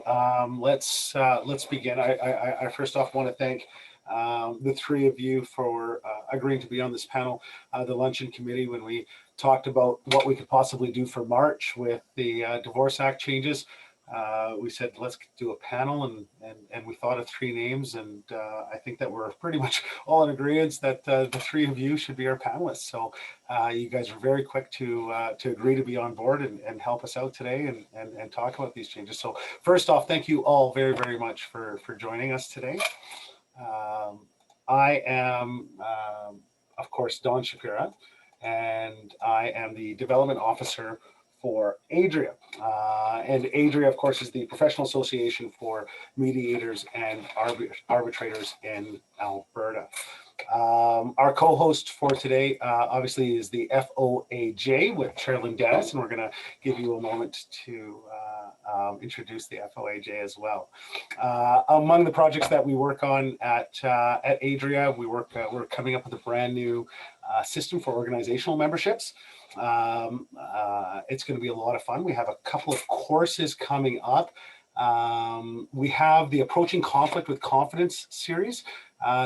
Let's begin. I first off want to thank the three of you for agreeing to be on this panel. The luncheon committee, when we talked about what we could possibly do for March with the Divorce Act changes, we said let's do a panel, and we thought of three names, and I think that we're pretty much all in agreement that the three of you should be our panelists. So you guys were very quick to agree to be on board and help us out today and talk about these changes. So first off, thank you all very much for joining us today. I am, of course, Don Shapira, and I am the development officer for ADR. And ADR, of course, is the professional association for mediators and arbitrators in Alberta. Our co-host for today, obviously, is the FOAJ with Sharon Dennis, and we're going to give you a moment to introduce the FOAJ as well. Among the projects that we work on at ADR, we're coming up with a brand new system for organizational memberships. It's going to be a lot of fun. We have a couple of courses coming up. We have the Approaching Conflict with Confidence series.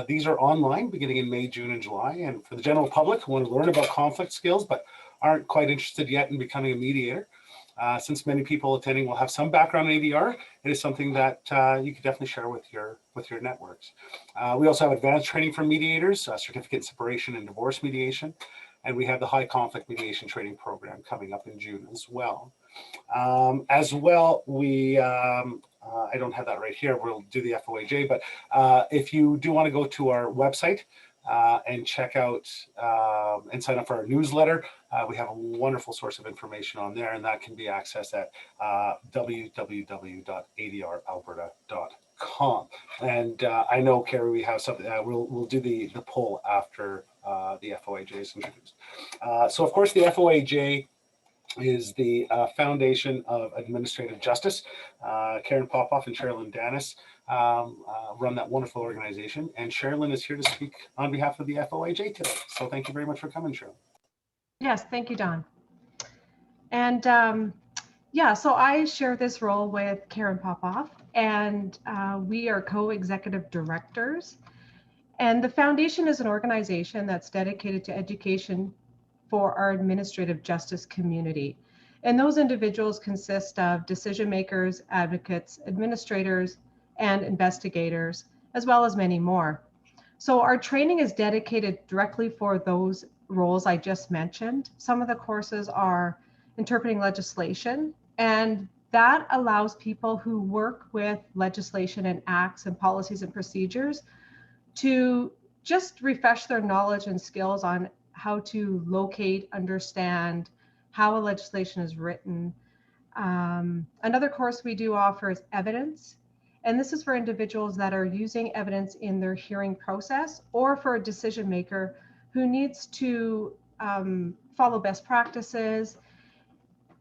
These are online beginning in May, June, and July. And for the general public who want to learn about conflict skills but aren't quite interested yet in becoming a mediator, since many people attending will have some background in ADR, it is something that you can definitely share with your networks. We also have advanced training for mediators, certificate in separation and divorce mediation, and we have the high conflict mediation training program coming up in June as well. We I don't have that right here. We'll do the FOAJ, but if you do want to go to our website and check out and sign up for our newsletter, we have a wonderful source of information on there, and that can be accessed at www.adralberta.com. And I know, Carrie, we have something. We'll do the poll after the FOAJ is introduced. So, of course, the FOAJ is the Foundation of Administrative Justice. Karen Popoff and Sharon Dennis run that wonderful organization, and Sharon is here to speak on behalf of the FOAJ today. So thank you very much for coming, Sharon. Yes, thank you, Don. And yeah, so I share this role with Karen Popoff, and we are co-executive directors. And the foundation is an organization that's dedicated to education for our administrative justice community. And those individuals consist of decision makers, advocates, administrators, and investigators, as well as many more. So our training is dedicated directly for those roles I just mentioned. Some of the courses are interpreting legislation, and that allows people who work with legislation and acts and policies and procedures to just refresh their knowledge and skills on how to locate, understand how a legislation is written. Another course we do offer is evidence. And this is for individuals that are using evidence in their hearing process, or for a decision maker who needs to follow best practices.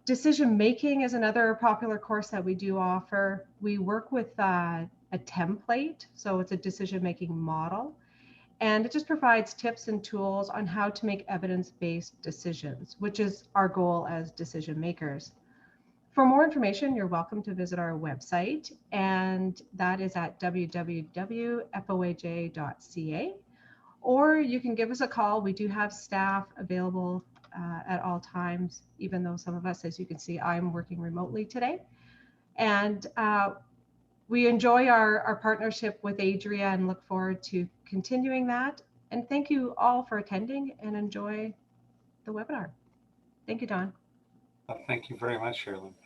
Decision making is another popular course that we do offer. We work with a template, so it's a decision making model. And it just provides tips and tools on how to make evidence-based decisions, which is our goal as decision makers. For more information, you're welcome to visit our website, and that is at www.foaj.ca, or you can give us a call. We do have staff available at all times, even though some of us, as you can see, I'm working remotely today. And we enjoy our partnership with ADR and look forward to continuing that. And thank you all for attending, and enjoy the webinar. Thank you, Don. Thank you very much, Sharon.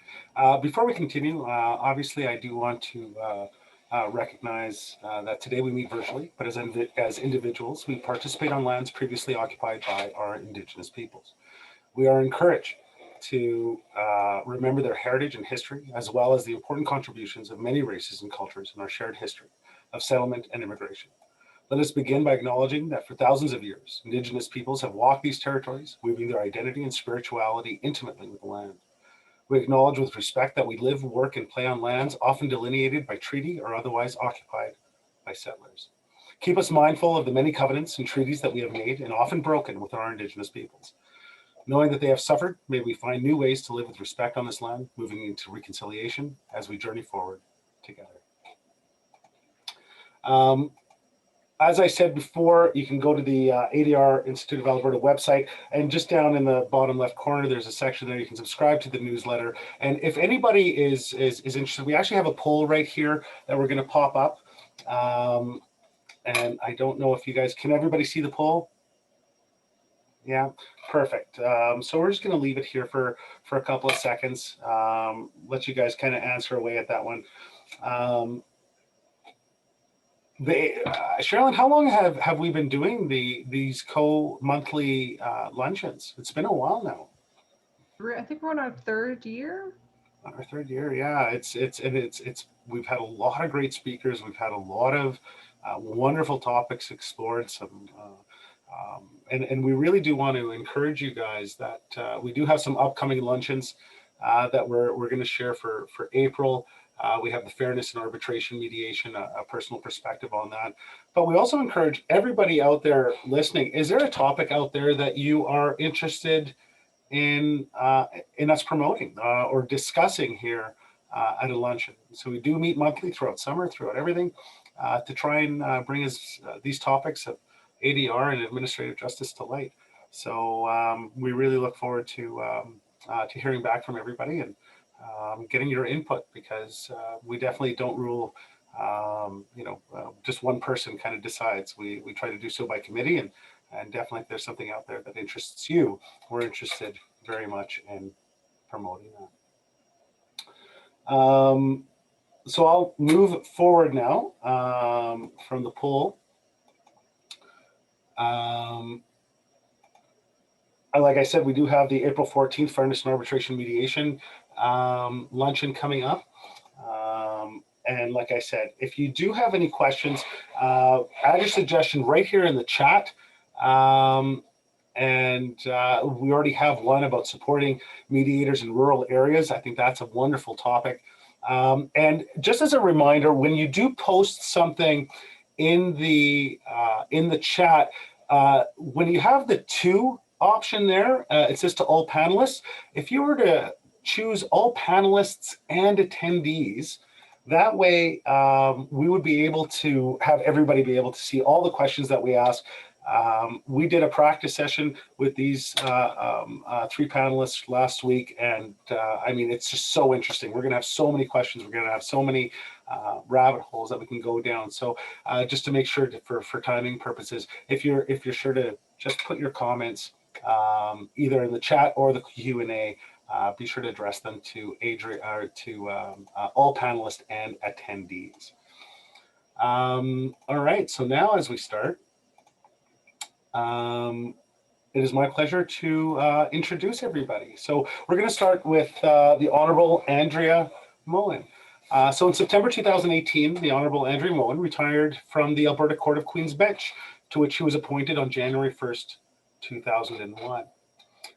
Before we continue, obviously I do want to recognize that today we meet virtually, but as individuals, we participate on lands previously occupied by our Indigenous peoples. We are encouraged to remember their heritage and history, as well as the important contributions of many races and cultures in our shared history of settlement and immigration. Let us begin by acknowledging that for thousands of years, Indigenous peoples have walked these territories, weaving their identity and spirituality intimately with the land. We acknowledge with respect that we live, work, and play on lands often delineated by treaty or otherwise occupied by settlers. Keep us mindful of the many covenants and treaties that we have made and often broken with our Indigenous peoples. Knowing that they have suffered, may we find new ways to live with respect on this land, moving into reconciliation as we journey forward together. As I said before, you can go to the ADR Institute of Alberta website, and just down in the bottom left corner, there's a section there you can subscribe to the newsletter. And if anybody is interested, we actually have a poll right here that we're going to pop up. And I don't know if you guys, can everybody see the poll? Yeah, perfect. So we're just going to leave it here for a couple of seconds, let you guys kind of answer away at that one. Sharon, how long have we been doing these monthly luncheons? It's been a while now. I think we're on our third year. Our third year, yeah. It's we've had a lot of great speakers. We've had a lot of wonderful topics explored. And we really do want to encourage you guys that we do have some upcoming luncheons that we're going to share for April. We have the fairness and arbitration mediation, a personal perspective on that. But we also encourage everybody out there listening. Is there a topic out there that you are interested in us promoting or discussing here at a luncheon? So we do meet monthly throughout summer, throughout everything, to try and bring us these topics of ADR and administrative justice to light. So we really look forward to hearing back from everybody and getting your input, because we definitely don't rule, just one person kind of decides. We try to do so by committee, and definitely if there's something out there that interests you, we're interested very much in promoting that. So I'll move forward now from the poll. Like I said, we do have the April 14th Fairness and Arbitration Mediation luncheon coming up. And like I said, if you do have any questions, add your suggestion right here in the chat. And we already have one about supporting mediators in rural areas. I think that's a wonderful topic. And just as a reminder, when you do post something in the chat, when you have the to option there, it says to all panelists. If you were to choose all panelists and attendees, that way we would be able to have everybody be able to see all the questions that we ask. We did a practice session with these 3 panelists last week, and I mean, it's just so interesting. We're going to have so many questions. We're going to have so many rabbit holes that we can go down. So just to make sure for timing purposes, if you're sure to just put your comments either in the chat or the Q&A, be sure to address them to Adrian or to all panelists and attendees. All right, so now as we start, it is my pleasure to introduce everybody. So we're going to start with the Honourable Andrea Moen. So in September 2018, the Honourable Andrea Moen retired from the Alberta Court of Queen's Bench, to which she was appointed on January 1st, 2001.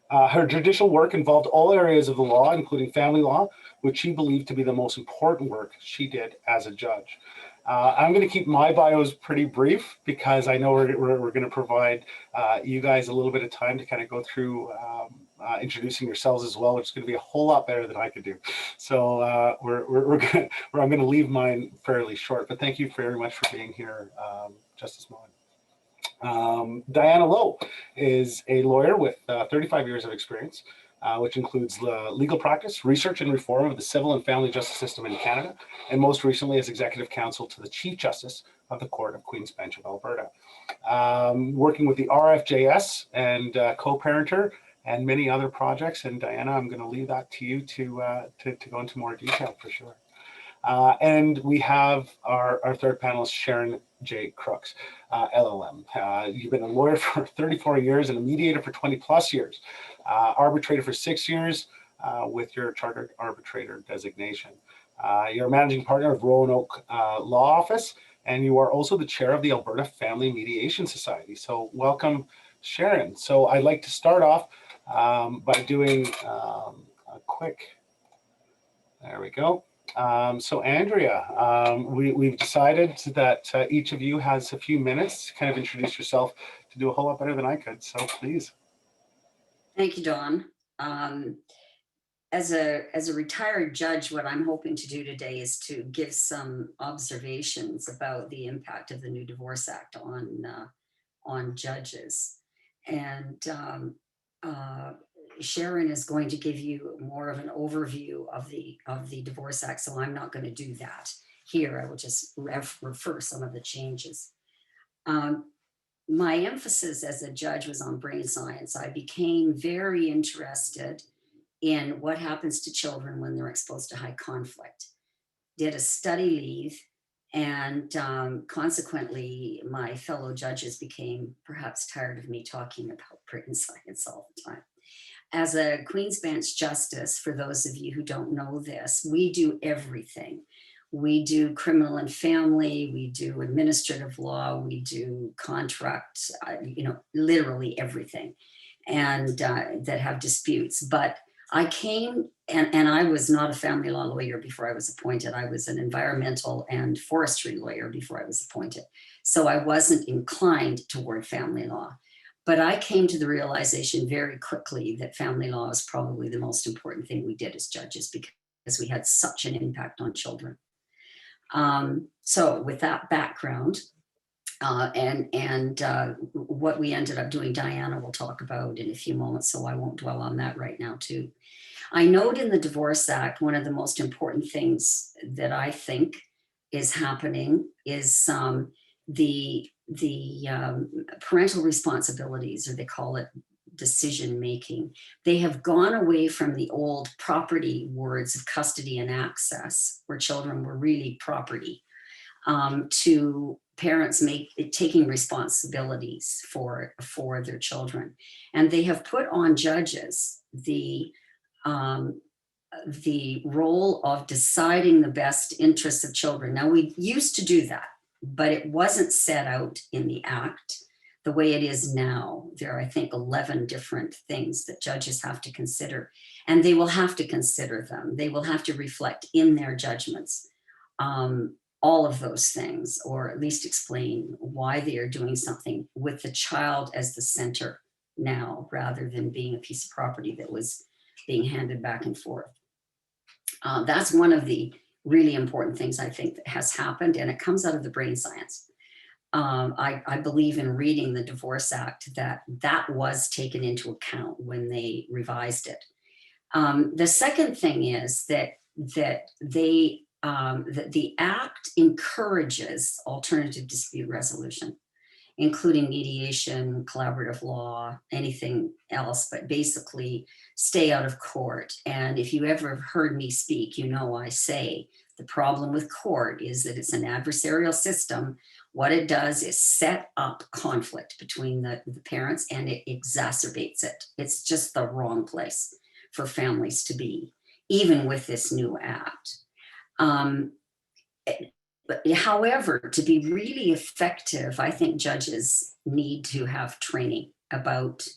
Her judicial work involved all areas of the law, including family law, which she believed to be the most important work she did as a judge. I'm going to keep my bios pretty brief, because I know we're going to provide you guys a little bit of time to kind of go through introducing yourselves as well, which is going to be a whole lot better than I could do. So I'm going to leave mine fairly short, but thank you very much for being here, Justice Moen. Diana Lowe is a lawyer with 35 years of experience, which includes legal practice, research and reform of the civil and family justice system in Canada, and most recently as Executive Counsel to the Chief Justice of the Court of Queen's Bench of Alberta. Working with the RFJS and co-parenter and many other projects. And Diana, I'm going to leave that to you to go into more detail for sure. And we have our third panelist, Sharon J. Crooks, LLM. You've been a lawyer for 34 years and a mediator for 20 plus years, arbitrator for 6 years with your chartered arbitrator designation. You're a managing partner of Roanoke Law Office, and you are also the chair of the Alberta Family Mediation Society. So welcome, Sharon. So I'd like to start off by doing a quick, there we go. So Andrea, we've decided that each of you has a few minutes to kind of introduce yourself, to do a whole lot better than I could. So please. Thank you, Don. as a retired judge, what I'm hoping to do today is to give some observations about the impact of the new Divorce Act on judges. And Sharon is going to give you more of an overview of the Divorce Act, so I'm not going to do that here. I will just refer some of the changes. My emphasis as a judge was on brain science. I became very interested in what happens to children when they're exposed to high conflict. Did a study leave, and consequently, my fellow judges became perhaps tired of me talking about brain science all the time. As a Queen's Bench Justice, for those of you who don't know this, we do everything. We do criminal and family, we do administrative law, we do contract, literally everything, and that have disputes. But I came, and I was not a family law lawyer before I was appointed. I was an environmental and forestry lawyer before I was appointed. So I wasn't inclined toward family law. But I came to the realization very quickly that family law is probably the most important thing we did as judges, because we had such an impact on children. So with that background, and what we ended up doing, Diana will talk about in a few moments, so I won't dwell on that right now too. I note in the Divorce Act, one of the most important things that I think is happening is the parental responsibilities, or they call it decision making. They have gone away from the old property words of custody and access, where children were really property, to parents taking responsibilities for their children. And they have put on judges the role of deciding the best interests of children. Now, we used to do that, but it wasn't set out in the Act the way it is now. There are, I think, 11 different things that judges have to consider, and they will have to consider them. They will have to reflect in their judgments all of those things, or at least explain why they are doing something with the child as the center now, rather than being a piece of property that was being handed back and forth. That's one of the really important things I think that has happened, and it comes out of the brain science. I believe in reading the Divorce Act that was taken into account when they revised it. The second thing is that the Act encourages alternative dispute resolution, including mediation, collaborative law, anything else, but basically stay out of court. And if you ever have heard me speak, I say the problem with court is that it's an adversarial system. What it does is set up conflict between the parents, and it exacerbates it. It's just the wrong place for families to be, even with this new Act. However, to be really effective, I think judges need to have training about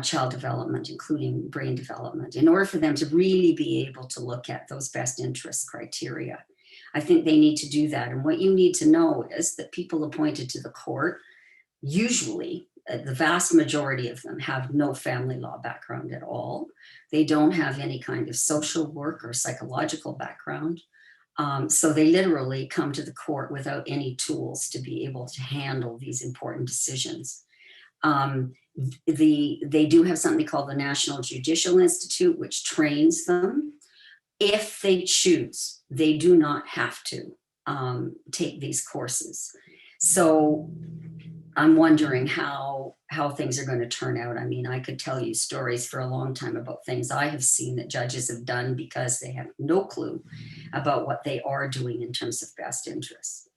child development, including brain development, in order for them to really be able to look at those best interest criteria. I think they need to do that. And what you need to know is that people appointed to the court, usually the vast majority of them, have no family law background at all. They don't have any kind of social work or psychological background. So they literally come to the court without any tools to be able to handle these important decisions. They do have something called the National Judicial Institute, which trains them. If they choose, they do not have to take these courses. So I'm wondering how things are going to turn out. I mean, I could tell you stories for a long time about things I have seen that judges have done because they have no clue about what they are doing in terms of best interests.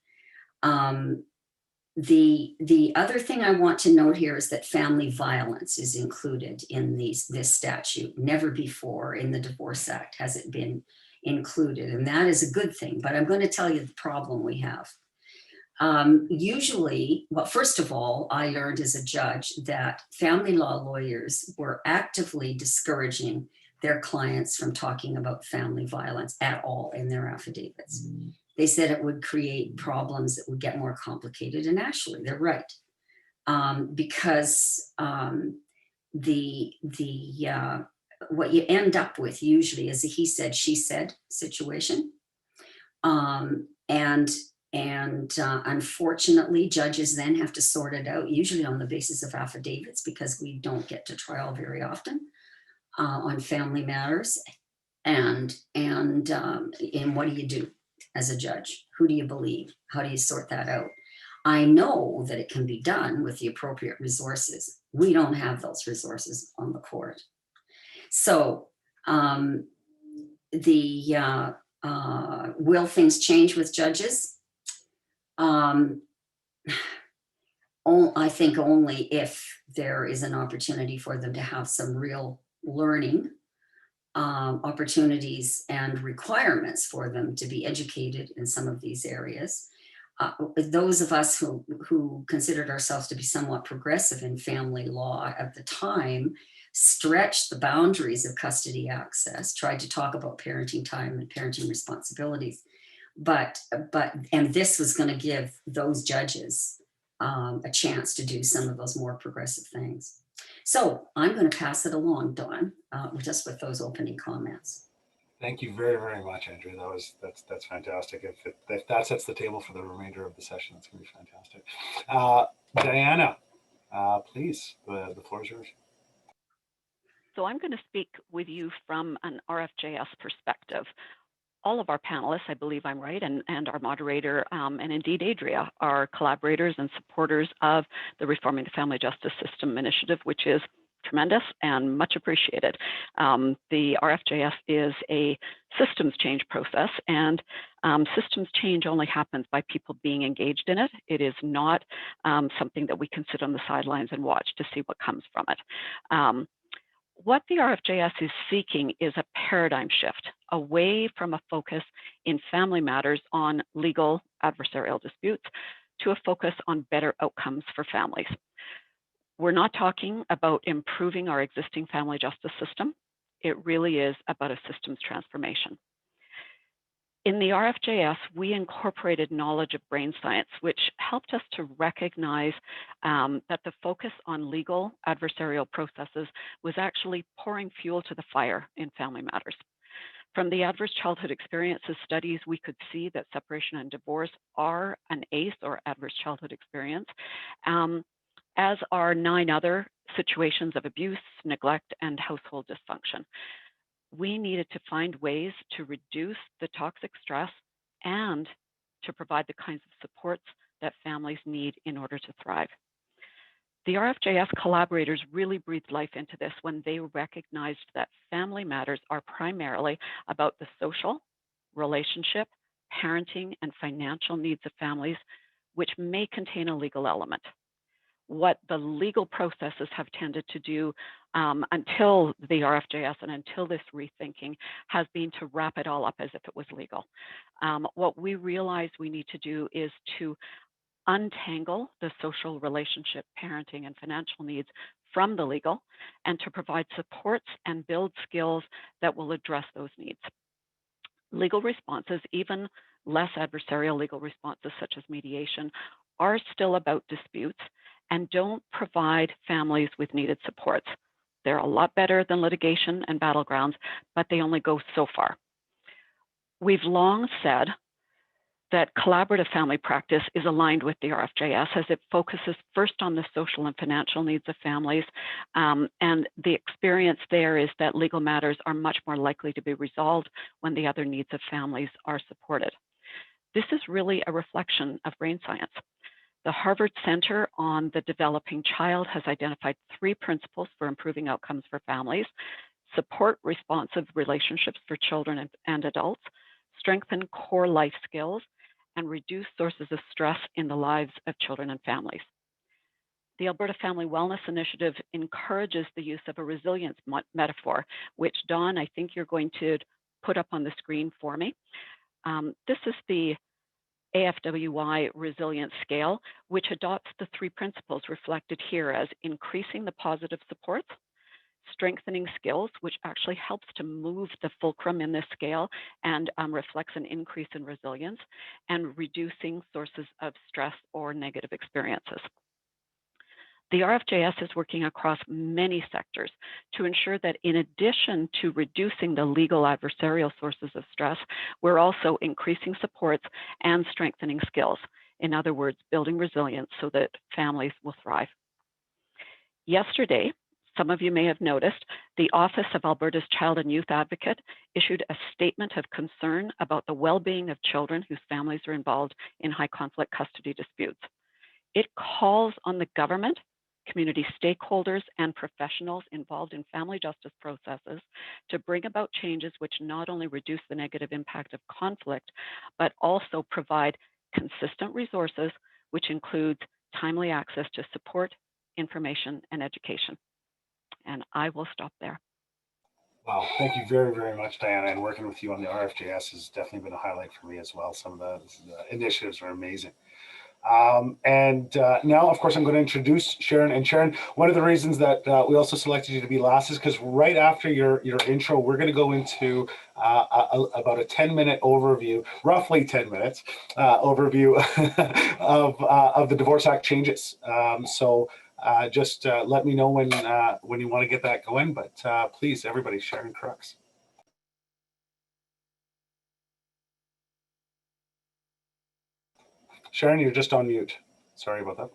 The other thing I want to note here is that family violence is included in this statute. Never before in the Divorce Act has it been included, and that is a good thing. But I'm going to tell you the problem we have. Usually, well, first of all, I learned as a judge that family law lawyers were actively discouraging their clients from talking about family violence at all in their affidavits. They said it would create problems that would get more complicated, and actually they're right. Because the what you end up with usually is a he said, she said situation. And unfortunately, judges then have to sort it out, usually on the basis of affidavits, because we don't get to trial very often on family matters. And what do you do as a judge? Who do you believe? How do you sort that out? I know that it can be done with the appropriate resources. We don't have those resources on the court. So will things change with judges? I think only if there is an opportunity for them to have some real learning opportunities and requirements for them to be educated in some of these areas. Those of us who considered ourselves to be somewhat progressive in family law at the time stretched the boundaries of custody access, tried to talk about parenting time and parenting responsibilities. And this was going to give those judges a chance to do some of those more progressive things. So I'm going to pass it along, Dawn, just with those opening comments. Thank you very, very much, Andrea. That's fantastic. If that sets the table for the remainder of the session, it's going to be fantastic. Diana, please, the floor is yours. So I'm going to speak with you from an RFJS perspective. All of our panelists, I believe I'm right, and our moderator, and indeed Andrea, are collaborators and supporters of the Reforming the Family Justice System initiative, which is tremendous and much appreciated. The RFJS is a systems change process, and systems change only happens by people being engaged in it. It is not something that we can sit on the sidelines and watch to see what comes from it. What the RFJS is seeking is a paradigm shift away from a focus in family matters on legal adversarial disputes to a focus on better outcomes for families. We're not talking about improving our existing family justice system. It really is about a systems transformation. In the RFJS, we incorporated knowledge of brain science, which helped us to recognize that the focus on legal adversarial processes was actually pouring fuel to the fire in family matters. From the adverse childhood experiences studies, we could see that separation and divorce are an ACE, or adverse childhood experience, as are 9 other situations of abuse, neglect, and household dysfunction. We needed to find ways to reduce the toxic stress and to provide the kinds of supports that families need in order to thrive. The RFJS collaborators really breathed life into this when they recognized that family matters are primarily about the social, relationship, parenting, and financial needs of families, which may contain a legal element. What the legal processes have tended to do until the RFJS and until this rethinking has been to wrap it all up as if it was legal. What we realize we need to do is to untangle the social, relationship, parenting, and financial needs from the legal, and to provide supports and build skills that will address those needs. Legal responses, even less adversarial legal responses such as mediation, are still about disputes and don't provide families with needed supports. They're a lot better than litigation and battlegrounds, but they only go so far. We've long said that collaborative family practice is aligned with the RFJS as it focuses first on the social and financial needs of families, and the experience there is that legal matters are much more likely to be resolved when the other needs of families are supported. This is really a reflection of brain science. The Harvard Center on the Developing Child has identified 3 principles for improving outcomes for families: support responsive relationships for children and adults, strengthen core life skills, and reduce sources of stress in the lives of children and families. The Alberta Family Wellness Initiative encourages the use of a resilience metaphor, which, Dawn, I think you're going to put up on the screen for me. This is the AFWI resilience scale, which adopts the 3 principles reflected here as increasing the positive supports, strengthening skills, which actually helps to move the fulcrum in this scale and reflects an increase in resilience, and reducing sources of stress or negative experiences. The RFJS is working across many sectors to ensure that in addition to reducing the legal adversarial sources of stress, we're also increasing supports and strengthening skills. In other words, building resilience so that families will thrive. Yesterday, some of you may have noticed, the Office of Alberta's Child and Youth Advocate issued a statement of concern about the well-being of children whose families are involved in high conflict custody disputes. It calls on the government, community stakeholders, and professionals involved in family justice processes to bring about changes which not only reduce the negative impact of conflict, but also provide consistent resources, which includes timely access to support, information, and education. And I will stop there. Wow, thank you very, very much, Diana. And working with you on the RFJS has definitely been a highlight for me as well. Some of the initiatives are amazing. Now, of course, I'm going to introduce Sharon. And Sharon, one of the reasons that we also selected you to be last is because right after your intro, we're going to go into about a 10-minute overview, roughly 10 minutes overview of the Divorce Act changes. Just let me know when you want to get that going. But please, everybody, Sharon Crooks. Sharon, you're just on mute. Sorry about that.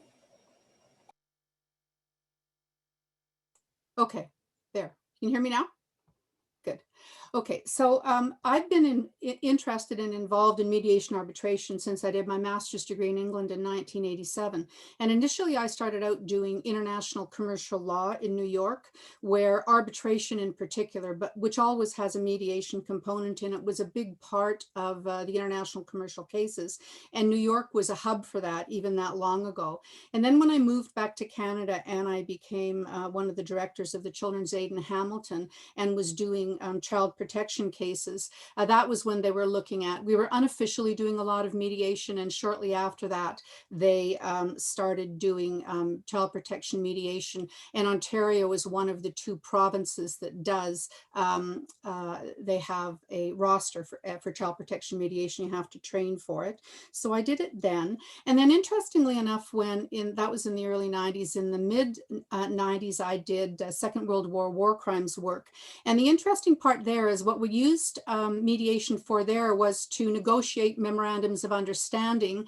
Okay, there. Can you hear me now? Good. Okay, so I've been interested and involved in mediation arbitration since I did my master's degree in England in 1987. And initially I started out doing international commercial law in New York, where arbitration in particular, but which always has a mediation component in it, was a big part of the international commercial cases. And New York was a hub for that even that long ago. And then when I moved back to Canada and I became one of the directors of the Children's Aid in Hamilton and was doing child protection cases, that was when they were looking at, we were unofficially doing a lot of mediation, and shortly after that they started doing child protection mediation, and Ontario is one of the 2 provinces that does. They have a roster for child protection mediation. You have to train for it. So I did it then, and then interestingly enough, that was in the early 90s, in the mid 90s I did Second World War war crimes work. And the interesting part there is what we used mediation for there was to negotiate memorandums of understanding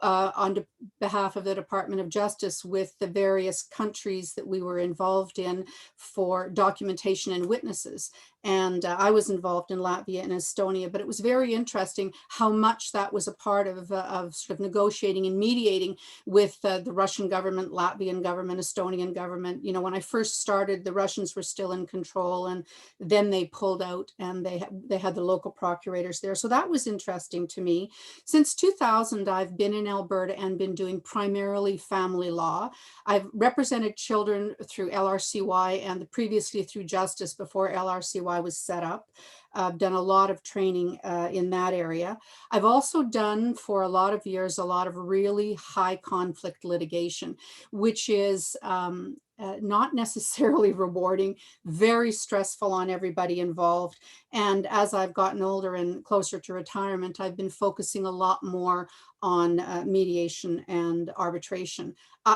on behalf of the Department of Justice with the various countries that we were involved in for documentation and witnesses. And I was involved in Latvia and Estonia, but it was very interesting how much that was a part of sort of negotiating and mediating with the Russian government, Latvian government, Estonian government. You know, when I first started, the Russians were still in control, and then they pulled out, and they had the local procurators there. So that was interesting to me. Since 2000, I've been in Alberta and been doing primarily family law. I've represented children through LRCY and previously through Justice before LRCY was set up. I've done a lot of training in that area. I've also done for a lot of years a lot of really high conflict litigation, which is not necessarily rewarding, very stressful on everybody involved. And as I've gotten older and closer to retirement, I've been focusing a lot more on mediation and arbitration.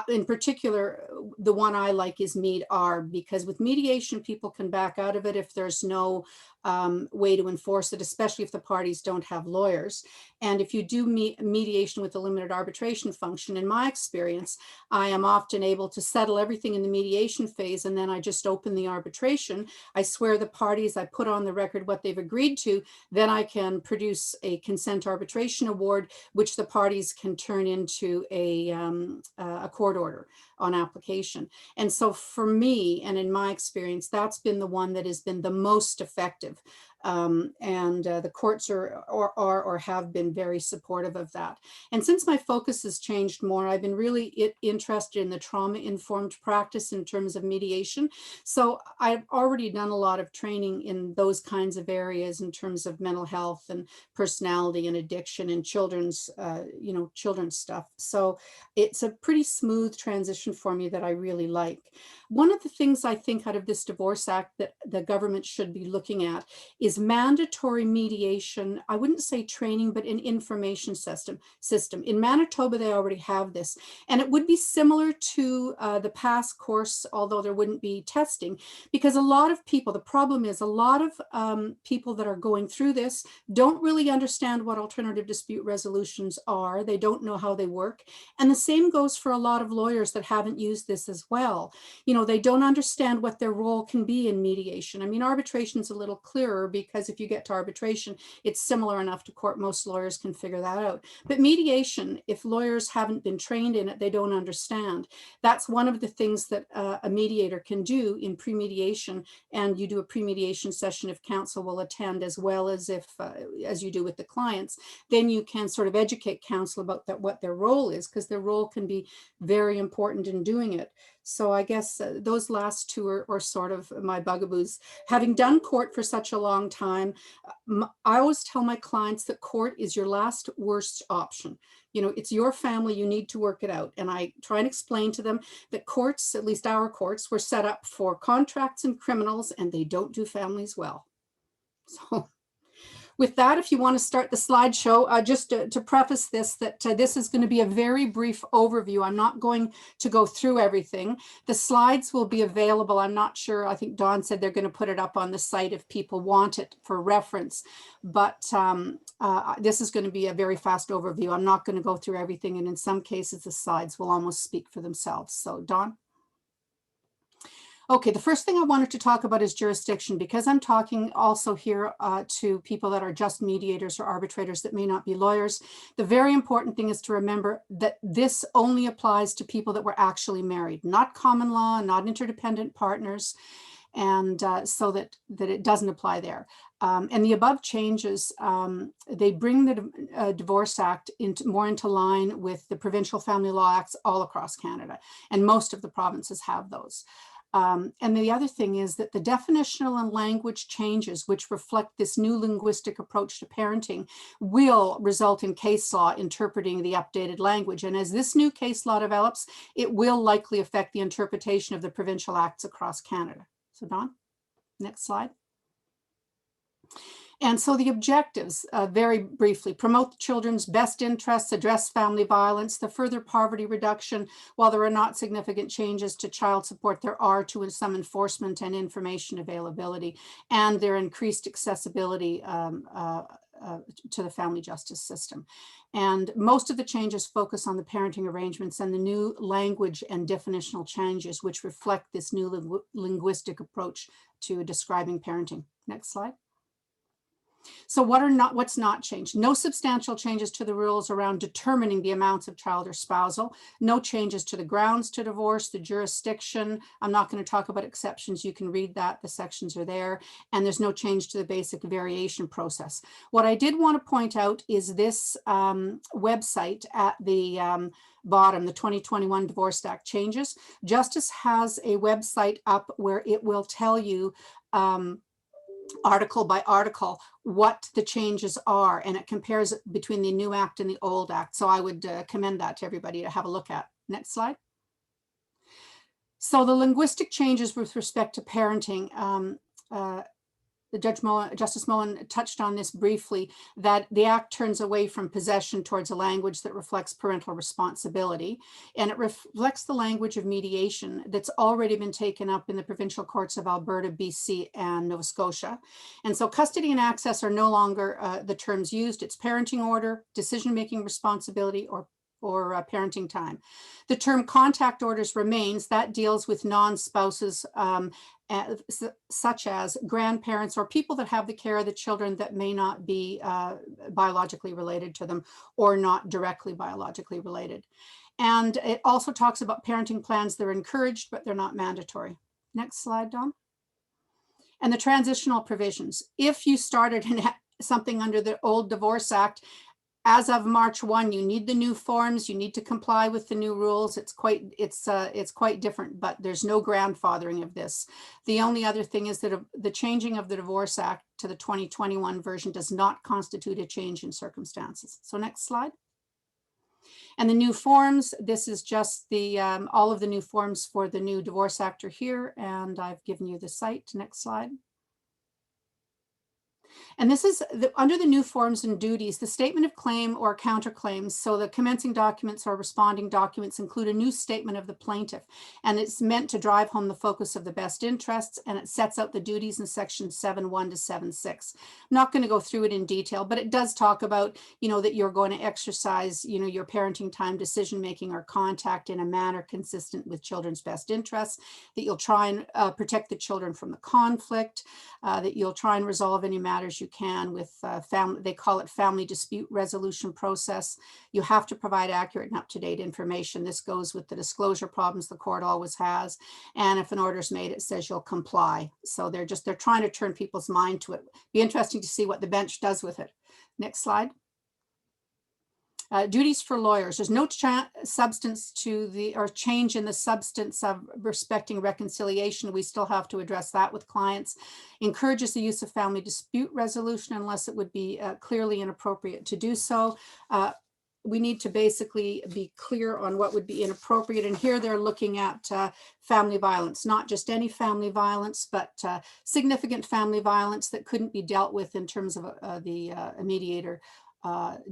In particular, the one I like is MED-R, because with mediation, people can back out of it if there's no way to enforce it, especially if the parties don't have lawyers. And if you do mediation with a limited arbitration function, in my experience, I am often able to settle everything in the mediation phase, and then I just open the arbitration. I swear the parties, I put on the record what they've agreed to, then I can produce a consent arbitration award, which the parties can turn into a court order on application. And so for me, and in my experience, that's been the one that has been the most effective. The courts are or have been very supportive of that. And since my focus has changed more, I've been really interested in the trauma-informed practice in terms of mediation. So I've already done a lot of training in those kinds of areas in terms of mental health and personality and addiction and children's, children's stuff. So it's a pretty smooth transition for me that I really like. One of the things I think out of this Divorce Act that the government should be looking at is mandatory mediation. I wouldn't say training, but an information system. In Manitoba, they already have this. And it would be similar to the PASS course, although there wouldn't be testing, because a lot of people, the problem is a lot of people that are going through this don't really understand what alternative dispute resolutions are. They don't know how they work. And the same goes for a lot of lawyers that haven't used this as well. You know, they don't understand what their role can be in mediation. I mean, arbitration is a little clearer because if you get to arbitration, it's similar enough to court. Most lawyers can figure that out. But mediation, if lawyers haven't been trained in it, they don't understand. That's one of the things that a mediator can do in pre-mediation, and you do a pre-mediation session if counsel will attend, as well as if, as you do with the clients, then you can sort of educate counsel about that, what their role is, because their role can be very important in doing it. So I guess those last two are sort of my bugaboos. Having done court for such a long time, I always tell my clients that court is your last worst option. You know, it's your family, you need to work it out. And I try and explain to them that courts, at least our courts, were set up for contracts and criminals, and they don't do families well. So with that, if you want to start the slideshow, just to preface this, that this is going to be a very brief overview. I'm not going to go through everything. The slides will be available. I'm not sure. I think Dawn said they're going to put it up on the site if people want it for reference. But this is going to be a very fast overview. I'm not going to go through everything. And in some cases, the slides will almost speak for themselves. So Dawn? Okay, the first thing I wanted to talk about is jurisdiction, because I'm talking also here to people that are just mediators or arbitrators that may not be lawyers. The very important thing is to remember that this only applies to people that were actually married, not common law, not interdependent partners, and so that it doesn't apply there. And the above changes, they bring the Divorce Act more into line with the Provincial Family Law Acts all across Canada, and most of the provinces have those. And the other thing is that the definitional and language changes, which reflect this new linguistic approach to parenting, will result in case law interpreting the updated language. And as this new case law develops, it will likely affect the interpretation of the provincial acts across Canada. So Dawn, next slide. And so the objectives, very briefly: promote children's best interests, address family violence, the further poverty reduction. While there are not significant changes to child support, there are to some enforcement and information availability, and their increased accessibility to the family justice system. And most of the changes focus on the parenting arrangements and the new language and definitional changes, which reflect this new linguistic approach to describing parenting. Next slide. So what's not changed? No substantial changes to the rules around determining the amounts of child or spousal. No changes to the grounds to divorce, the jurisdiction. I'm not going to talk about exceptions. You can read that. The sections are there. And there's no change to the basic variation process. What I did want to point out is this website at the bottom, the 2021 Divorce Act changes. Justice has a website up where it will tell you article by article what the changes are, and it compares between the new act and the old act. So I would commend that to everybody to have a look at. Next slide. So the linguistic changes with respect to parenting, Justice Moen touched on this briefly, that the act turns away from possession towards a language that reflects parental responsibility, and it reflects the language of mediation that's already been taken up in the provincial courts of Alberta, BC, and Nova Scotia. And so custody and access are no longer the terms used. It's parenting order, decision-making responsibility, or parenting time. The term contact orders remains. That deals with non-spouses such as grandparents or people that have the care of the children that may not be biologically related to them or not directly biologically related. And it also talks about parenting plans that are encouraged, but they're not mandatory. Next slide, Dawn. And the transitional provisions. If you started something under the old Divorce Act, as of March 1, you need the new forms, you need to comply with the new rules. It's quite different, but there's no grandfathering of this. The only other thing is that the changing of the Divorce Act to the 2021 version does not constitute a change in circumstances. So next slide. And the new forms, this is just the all of the new forms for the new Divorce Act are here, and I've given you the site. Next slide. And this is under the new forms and duties, the statement of claim or counterclaims. So the commencing documents or responding documents include a new statement of the plaintiff, and it's meant to drive home the focus of the best interests, and it sets out the duties in section 7.1 to 7.6. I'm not going to go through it in detail, but it does talk about, that you're going to exercise, your parenting time, decision-making, or contact in a manner consistent with children's best interests, that you'll try and protect the children from the conflict, that you'll try and resolve any matters you can with family, they call it family dispute resolution process. You have to provide accurate and up-to-date information. This goes with the disclosure problems the court always has. And if an order is made, it says you'll comply. So they're trying to turn people's mind to it. Be interesting to see what the bench does with it. Next slide. Duties for lawyers. There's no substance to or change in the substance of respecting reconciliation. We still have to address that with clients. Encourages the use of family dispute resolution unless it would be clearly inappropriate to do so. We need to basically be clear on what would be inappropriate. And here they're looking at family violence, not just any family violence, but significant family violence that couldn't be dealt with in terms of the mediator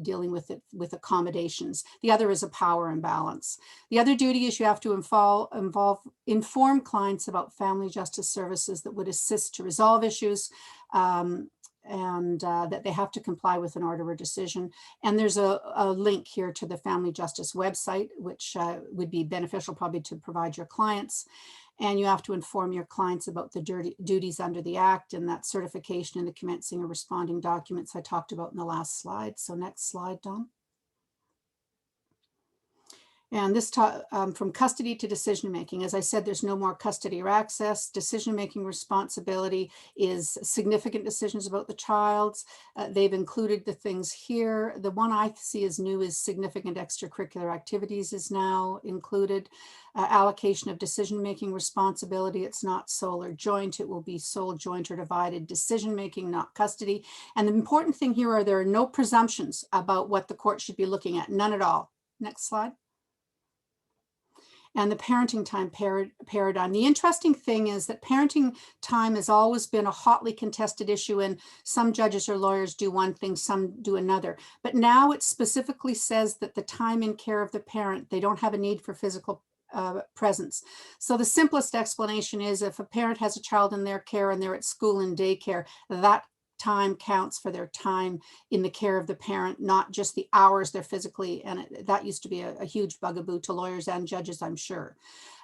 dealing with it with accommodations. The other is a power imbalance. The other duty is you have to inform clients about family justice services that would assist to resolve issues, and that they have to comply with an order or decision. And there's a link here to the Family Justice website, which would be beneficial probably to provide your clients. And you have to inform your clients about the duties under the Act, and that certification in the commencing or responding documents I talked about in the last slide. So next slide, Don. And this from custody to decision-making. As I said, there's no more custody or access. Decision-making responsibility is significant decisions about the child's. They've included the things here. The one I see as new is significant extracurricular activities is now included. Allocation of decision-making responsibility. It's not sole or joint. It will be sole, joint, or divided decision-making, not custody. And the important thing here are there are no presumptions about what the court should be looking at. None at all. Next slide. And the parenting time paradigm. The interesting thing is that parenting time has always been a hotly contested issue, and some judges or lawyers do one thing, some do another. But now it specifically says that the time in care of the parent, they don't have a need for physical presence. So the simplest explanation is if a parent has a child in their care and they're at school and daycare, that time counts for their time in the care of the parent, not just the hours they're physically, and that used to be a huge bugaboo to lawyers and judges, I'm sure.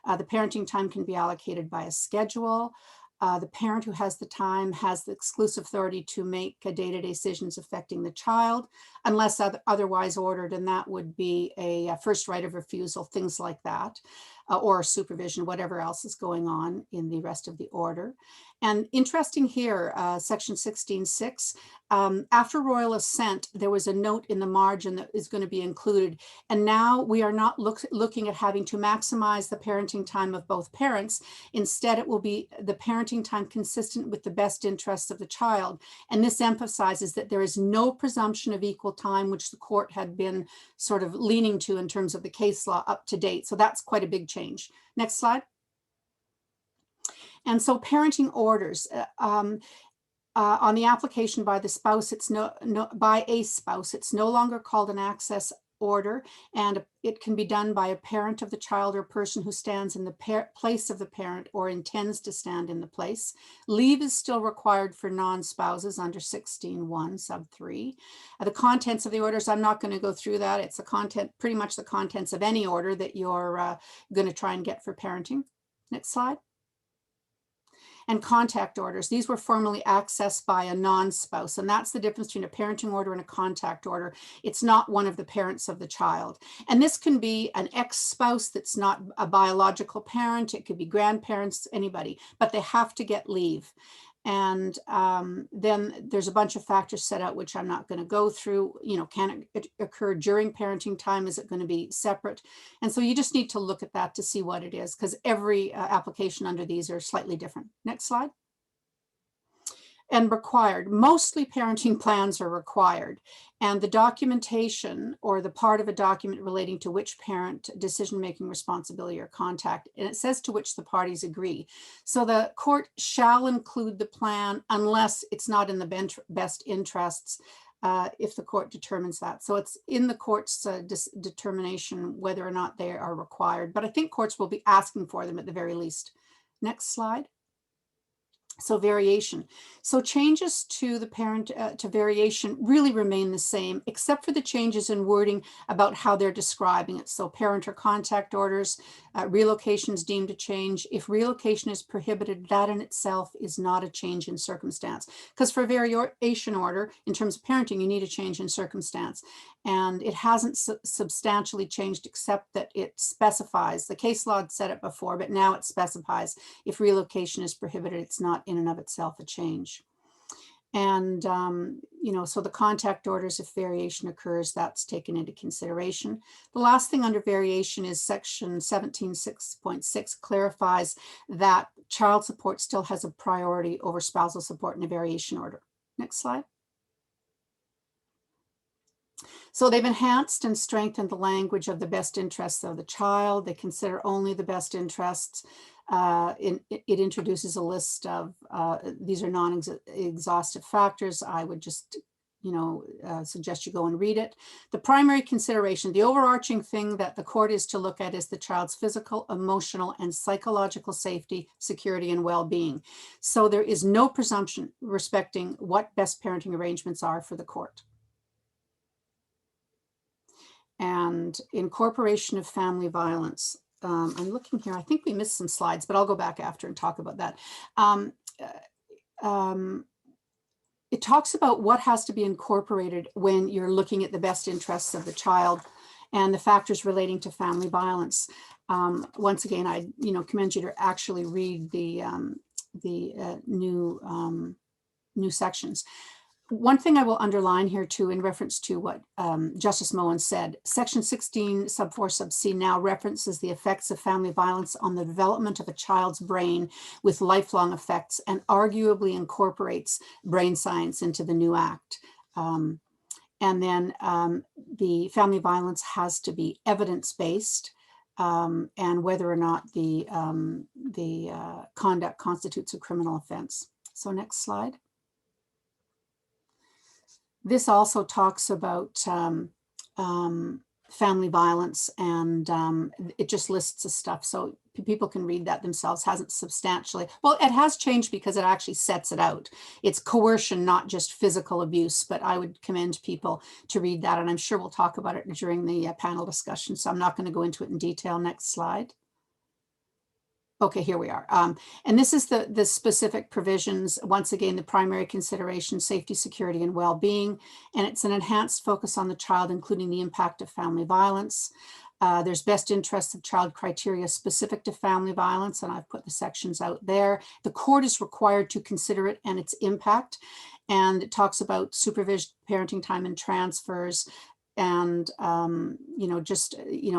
The parenting time can be allocated by a schedule. The parent who has the time has the exclusive authority to make day-to-day decisions affecting the child, unless otherwise ordered, and that would be a first right of refusal, things like that, or supervision, whatever else is going on in the rest of the order. And interesting here, section 16.6, after royal assent, there was a note in the margin that is going to be included. And now we are not looking at having to maximize the parenting time of both parents. Instead, it will be the parenting time consistent with the best interests of the child. And this emphasizes that there is no presumption of equal time, which the court had been sort of leaning to in terms of the case law up to date. So that's quite a big change. Next slide. And so parenting orders, on the application by the spouse, it's by a spouse, it's no longer called an access order, and it can be done by a parent of the child or person who stands in the place of the parent or intends to stand in the place. Leave is still required for non-spouses under 16.1 sub 3. The contents of the orders, I'm not going to go through that. It's pretty much the contents of any order that you're going to try and get for parenting. Next slide. And contact orders. These were formally accessed by a non-spouse, and that's the difference between a parenting order and a contact order. It's not one of the parents of the child. And this can be an ex-spouse that's not a biological parent. It could be grandparents, anybody, but they have to get leave. And then there's a bunch of factors set out, which I'm not going to go through. Can it occur during parenting time? Is it going to be separate? And so you just need to look at that to see what it is, because every application under these are slightly different. Next slide. and required. Mostly parenting plans are required. And the documentation or the part of a document relating to which parent decision-making responsibility or contact, and it says to which the parties agree. So the court shall include the plan unless it's not in the best interests, if the court determines that. So it's in the court's determination whether or not they are required. But I think courts will be asking for them at the very least. Next slide. So variation. So changes to the parent to variation really remain the same, except for the changes in wording about how they're describing it. So parent or contact orders, relocations deemed a change. If relocation is prohibited, that in itself is not a change in circumstance. Because for variation order, in terms of parenting, you need a change in circumstance. And it hasn't substantially changed, except that it specifies, the case law had said it before, but now it specifies if relocation is prohibited, it's not in and of itself a change. And, so the contact orders, if variation occurs, that's taken into consideration. The last thing under variation is section 17.6 clarifies that child support still has a priority over spousal support in a variation order. Next slide. So they've enhanced and strengthened the language of the best interests of the child. They consider only the best interests. It introduces a list of, these are non-exhaustive factors. I would just, suggest you go and read it. The primary consideration, the overarching thing that the court is to look at is the child's physical, emotional, and psychological safety, security, and well-being. So there is no presumption respecting what best parenting arrangements are for the court. And incorporation of family violence. I'm looking here, I think we missed some slides, but I'll go back after and talk about that. It talks about what has to be incorporated when you're looking at the best interests of the child and the factors relating to family violence. Once again, I commend you to actually read the new sections. One thing I will underline here too, in reference to what Justice Moen said, section 16 sub 4 sub C now references the effects of family violence on the development of a child's brain with lifelong effects, and arguably incorporates brain science into the new act. And then the family violence has to be evidence-based, and whether or not the conduct constitutes a criminal offense. So next slide. This also talks about family violence, and it just lists the stuff. So people can read that themselves. Hasn't substantially, well, it has changed because it actually sets it out. It's coercion, not just physical abuse, but I would commend people to read that. And I'm sure we'll talk about it during the panel discussion. So I'm not going to go into it in detail. Next slide. Okay, here we are. And this is the specific provisions. Once again, the primary consideration, safety, security, and well-being. And it's an enhanced focus on the child, including the impact of family violence. There's best interests of child criteria specific to family violence, and I've put the sections out there. The court is required to consider it and its impact. And it talks about supervised parenting time and transfers, and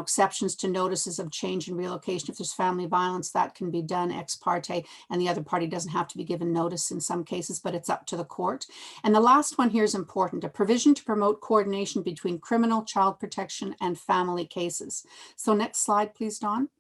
exceptions to notices of change and relocation. If there's family violence, that can be done ex parte, and the other party doesn't have to be given notice in some cases, but it's up to the court. And the last one here is important: a provision to promote coordination between criminal, child protection, and family cases. So next slide, please, Dawn.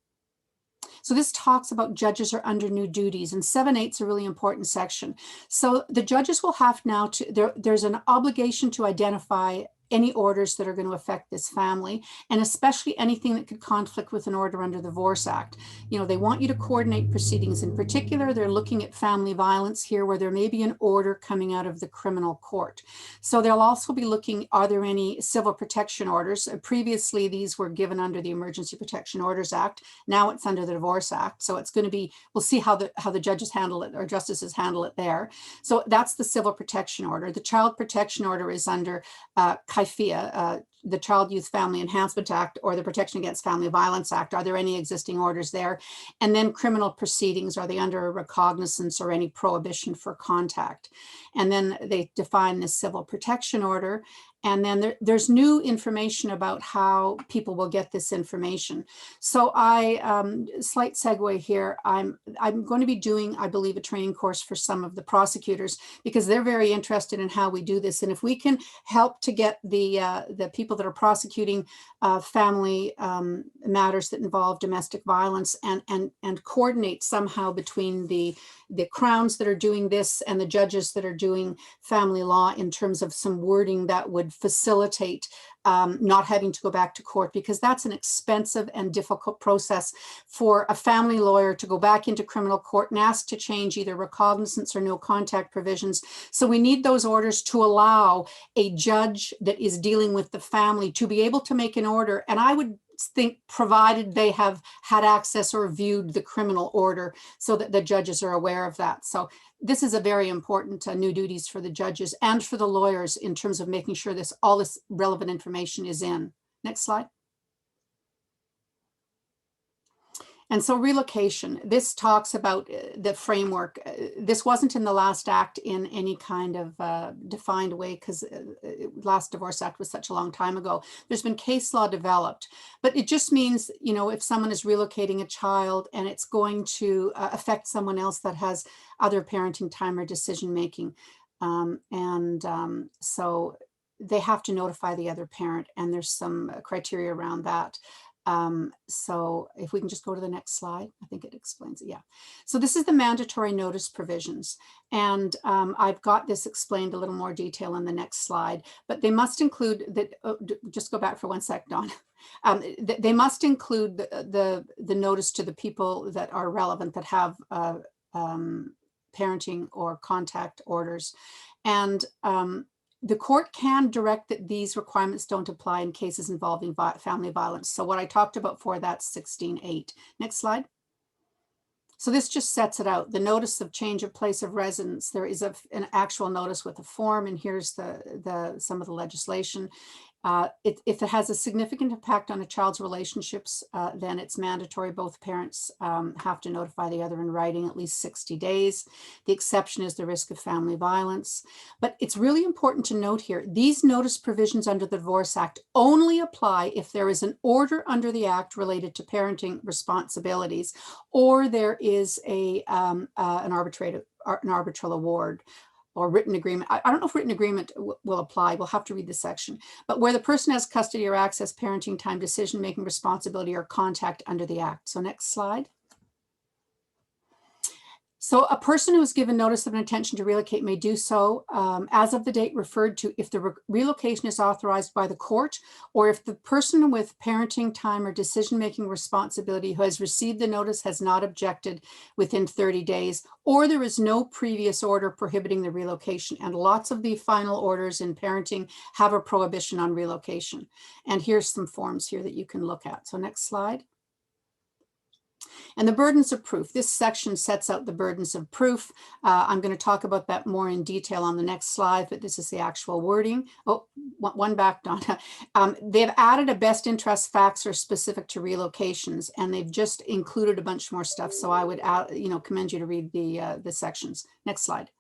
So this talks about judges are under new duties, and 7.8 is a really important section. So the judges will have now to, there's an obligation to identify any orders that are going to affect this family, and especially anything that could conflict with an order under the Divorce Act. They want you to coordinate proceedings. In particular, they're looking at family violence here, where there may be an order coming out of the criminal court. So they'll also be looking, are there any civil protection orders? Previously, these were given under the Emergency Protection Orders Act. Now it's under the Divorce Act. So it's going to be, we'll see how the judges handle it, or justices handle it there. So that's the civil protection order. The child protection order is under the Child, Youth, Family Enhancement Act, or the Protection Against Family Violence Act. Are there any existing orders there? And then criminal proceedings, are they under a recognizance or any prohibition for contact? And then they define the civil protection order. And then there's new information about how people will get this information. So slight segue here, I'm going to be doing, I believe, a training course for some of the prosecutors, because they're very interested in how we do this. And if we can help to get the people that are prosecuting family matters that involve domestic violence and coordinate somehow between the crowns that are doing this and the judges that are doing family law in terms of some wording that would facilitate not having to go back to court, because that's an expensive and difficult process for a family lawyer to go back into criminal court and ask to change either recognizance or no contact provisions. So we need those orders to allow a judge that is dealing with the family to be able to make an order. And I would think, provided they have had access or viewed the criminal order, so that the judges are aware of that. So this is a very important new duties for the judges and for the lawyers in terms of making sure all this relevant information is in. Next slide. And so relocation, this talks about the framework. This wasn't in the last act in any kind of defined way, because last Divorce Act was such a long time ago. There's been case law developed, but it just means, you know, if someone is relocating a child and it's going to affect someone else that has other parenting time or decision making. So they have to notify the other parent, and there's some criteria around that. So if we can just go to the next slide, I think it explains it. Yeah. So this is the mandatory notice provisions. And I've got this explained a little more detail in the next slide, but they must include that. Just go back for 1 sec, Dawn. They must include the notice to the people that are relevant, that have parenting or contact orders. And the court can direct that these requirements don't apply in cases involving family violence. So what I talked about for that's 16.8. Next slide. So this just sets it out. The notice of change of place of residence. There is an actual notice with a form, and here's some of the legislation. If it has a significant impact on a child's relationships, then it's mandatory. Both parents have to notify the other in writing at least 60 days. The exception is the risk of family violence. But it's really important to note here, these notice provisions under the Divorce Act only apply if there is an order under the Act related to parenting responsibilities, or there is an arbitral award or written agreement. I don't know if written agreement will apply. We'll have to read the section. But where the person has custody or access, parenting time, decision-making responsibility, or contact under the Act. So next slide. So a person who is given notice of an intention to relocate may do so as of the date referred to if the relocation is authorized by the court, or if the person with parenting time or decision-making responsibility who has received the notice has not objected within 30 days, or there is no previous order prohibiting the relocation. And lots of the final orders in parenting have a prohibition on relocation. And here's some forms here that you can look at. So next slide. And the burdens of proof. This section sets out the burdens of proof. I'm going to talk about that more in detail on the next slide, but this is the actual wording. Oh, one back, Donna. They've added a best interest facts are specific to relocations, and they've just included a bunch more stuff. So I would, commend you to read the sections. Next slide.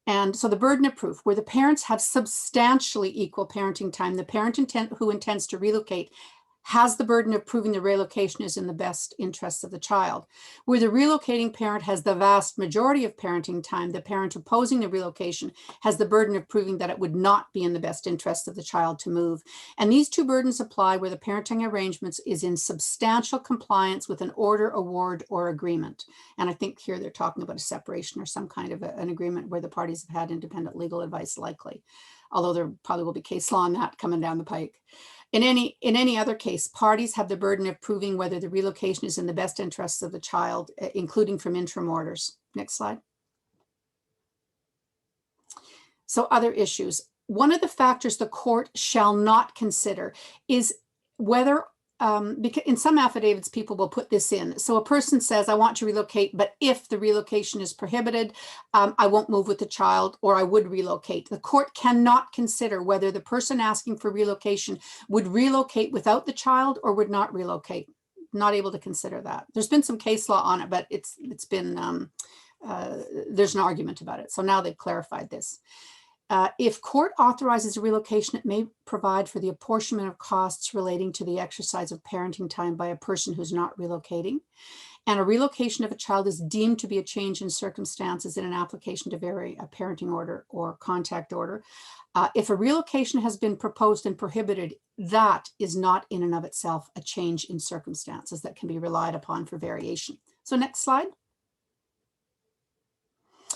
And so the burden of proof, where the parents have substantially equal parenting time, the parent who intends to relocate has the burden of proving the relocation is in the best interests of the child. Where the relocating parent has the vast majority of parenting time, the parent opposing the relocation has the burden of proving that it would not be in the best interest of the child to move. And these two burdens apply where the parenting arrangements is in substantial compliance with an order, award, or agreement. And I think here they're talking about a separation or some kind of an agreement where the parties have had independent legal advice, likely. Although there probably will be case law on that coming down the pike. In any other case, parties have the burden of proving whether the relocation is in the best interests of the child, including from interim orders. Next slide. So other issues. One of the factors the court shall not consider is whether, because in some affidavits, people will put this in. So a person says, I want to relocate, but if the relocation is prohibited, I won't move with the child, or I would relocate. The court cannot consider whether the person asking for relocation would relocate without the child or would not relocate. Not able to consider that. There's been some case law on it, but it's been, there's an argument about it. So now they've clarified this. If court authorizes a relocation, it may provide for the apportionment of costs relating to the exercise of parenting time by a person who's not relocating. And a relocation of a child is deemed to be a change in circumstances in an application to vary a parenting order or contact order. If a relocation has been proposed and prohibited, that is not in and of itself a change in circumstances that can be relied upon for variation. So next slide.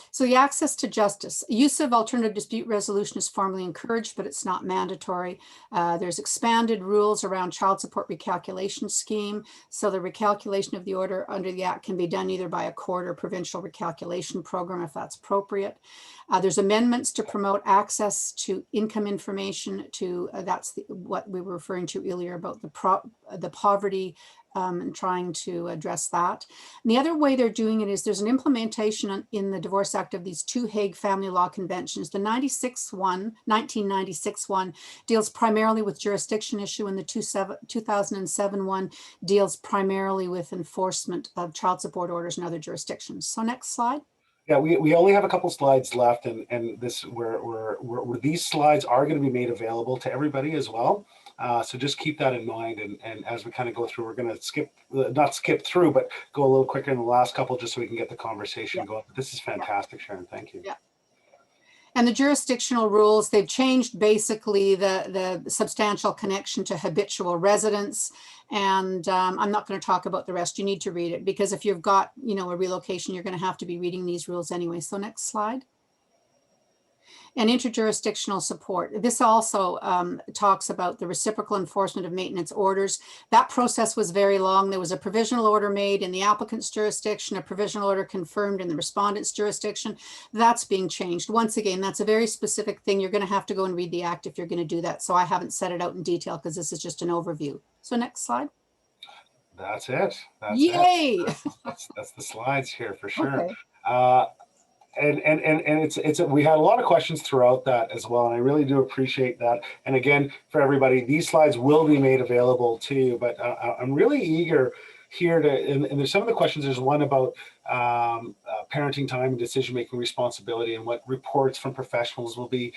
So the access to justice. Use of alternative dispute resolution is formally encouraged, but it's not mandatory. There's expanded rules around child support recalculation scheme. So the recalculation of the order under the Act can be done either by a court or provincial recalculation program if that's appropriate. There's amendments to promote access to income information to, what we were referring to earlier about the poverty and trying to address that. And the other way they're doing it is there's an implementation in the Divorce Act of these two Hague Family Law Conventions. The 1996 one deals primarily with jurisdiction issue, and the 2007 one deals primarily with enforcement of child support orders in other jurisdictions. So next slide. Yeah, we only have a couple slides left, and this where these slides are going to be made available to everybody as well. So just keep that in mind, and as we kind of go through, we're going to not skip through, but go a little quicker in the last couple, just so we can get the conversation going. This is fantastic, Sharon. Thank you. Yeah. And the jurisdictional rules, they've changed basically the substantial connection to habitual residence. And I'm not going to talk about the rest. You need to read it, because if you've got, a relocation, you're going to have to be reading these rules anyway. So next slide. And interjurisdictional support. This also talks about the reciprocal enforcement of maintenance orders. That process was very long. There was a provisional order made in the applicant's jurisdiction, a provisional order confirmed in the respondent's jurisdiction. That's being changed. Once again, that's a very specific thing. You're going to have to go and read the Act if you're going to do that. So I haven't set it out in detail because this is just an overview. So next slide. That's it. That's Yay! It. That's the slides here for sure. Okay. And it's we had a lot of questions throughout that as well, and I really do appreciate that. And again, for everybody, these slides will be made available to you, but I'm really eager here to, and there's some of the questions. There's one about parenting time and decision-making responsibility, and what reports from professionals will be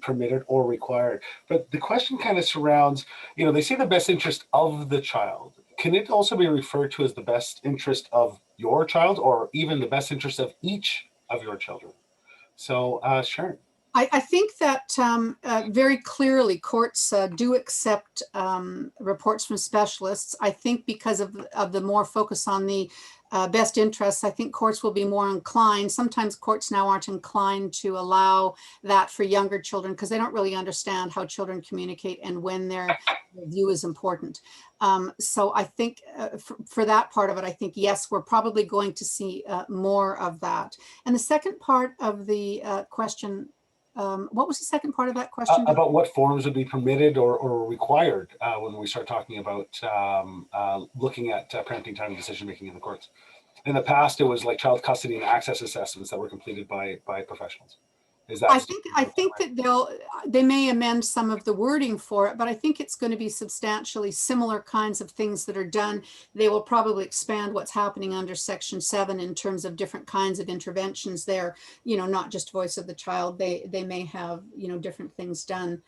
permitted or required. But the question kind of surrounds, they say the best interest of the child. Can it also be referred to as the best interest of your child, or even the best interest of each of your children? So Sharon. I think that very clearly courts do accept reports from specialists. I think because of the more focus on the best interests, I think courts will be more inclined. Sometimes courts now aren't inclined to allow that for younger children because they don't really understand how children communicate and when their view is important. So I think for that part of it, I think, yes, we're probably going to see more of that. And the second part of the question, what was the second part of that question? About what forms would be permitted or required when we start talking about looking at parenting time and decision making in the courts. In the past, it was like child custody and access assessments that were completed by professionals. Is that? I think that they may amend some of the wording for it, but I think it's going to be substantially similar kinds of things that are done. They will probably expand what's happening under Section 7 in terms of different kinds of interventions there, not just voice of the child. They may have, different things done.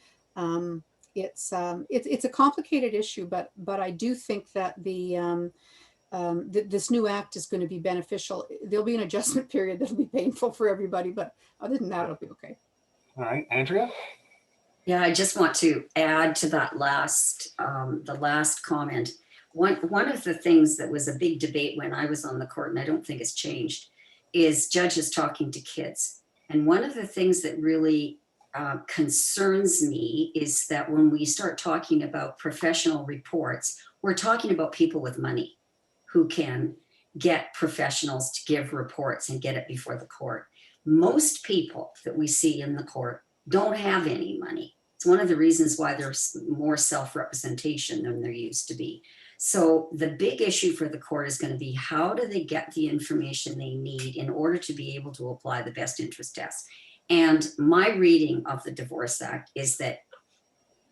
It's a complicated issue, but I do think that this new act is going to be beneficial. There'll be an adjustment period that'll be painful for everybody, but other than that, it'll be okay. All right, Andrea? Yeah, I just want to add to that the last comment. One of the things that was a big debate when I was on the court, and I don't think it's changed, is judges talking to kids. And one of the things that really concerns me is that when we start talking about professional reports, we're talking about people with money who can get professionals to give reports and get it before the court. Most people that we see in the court don't have any money. It's one of the reasons why there's more self-representation than there used to be. So the big issue for the court is going to be, how do they get the information they need in order to be able to apply the best interest test? And my reading of the Divorce Act is that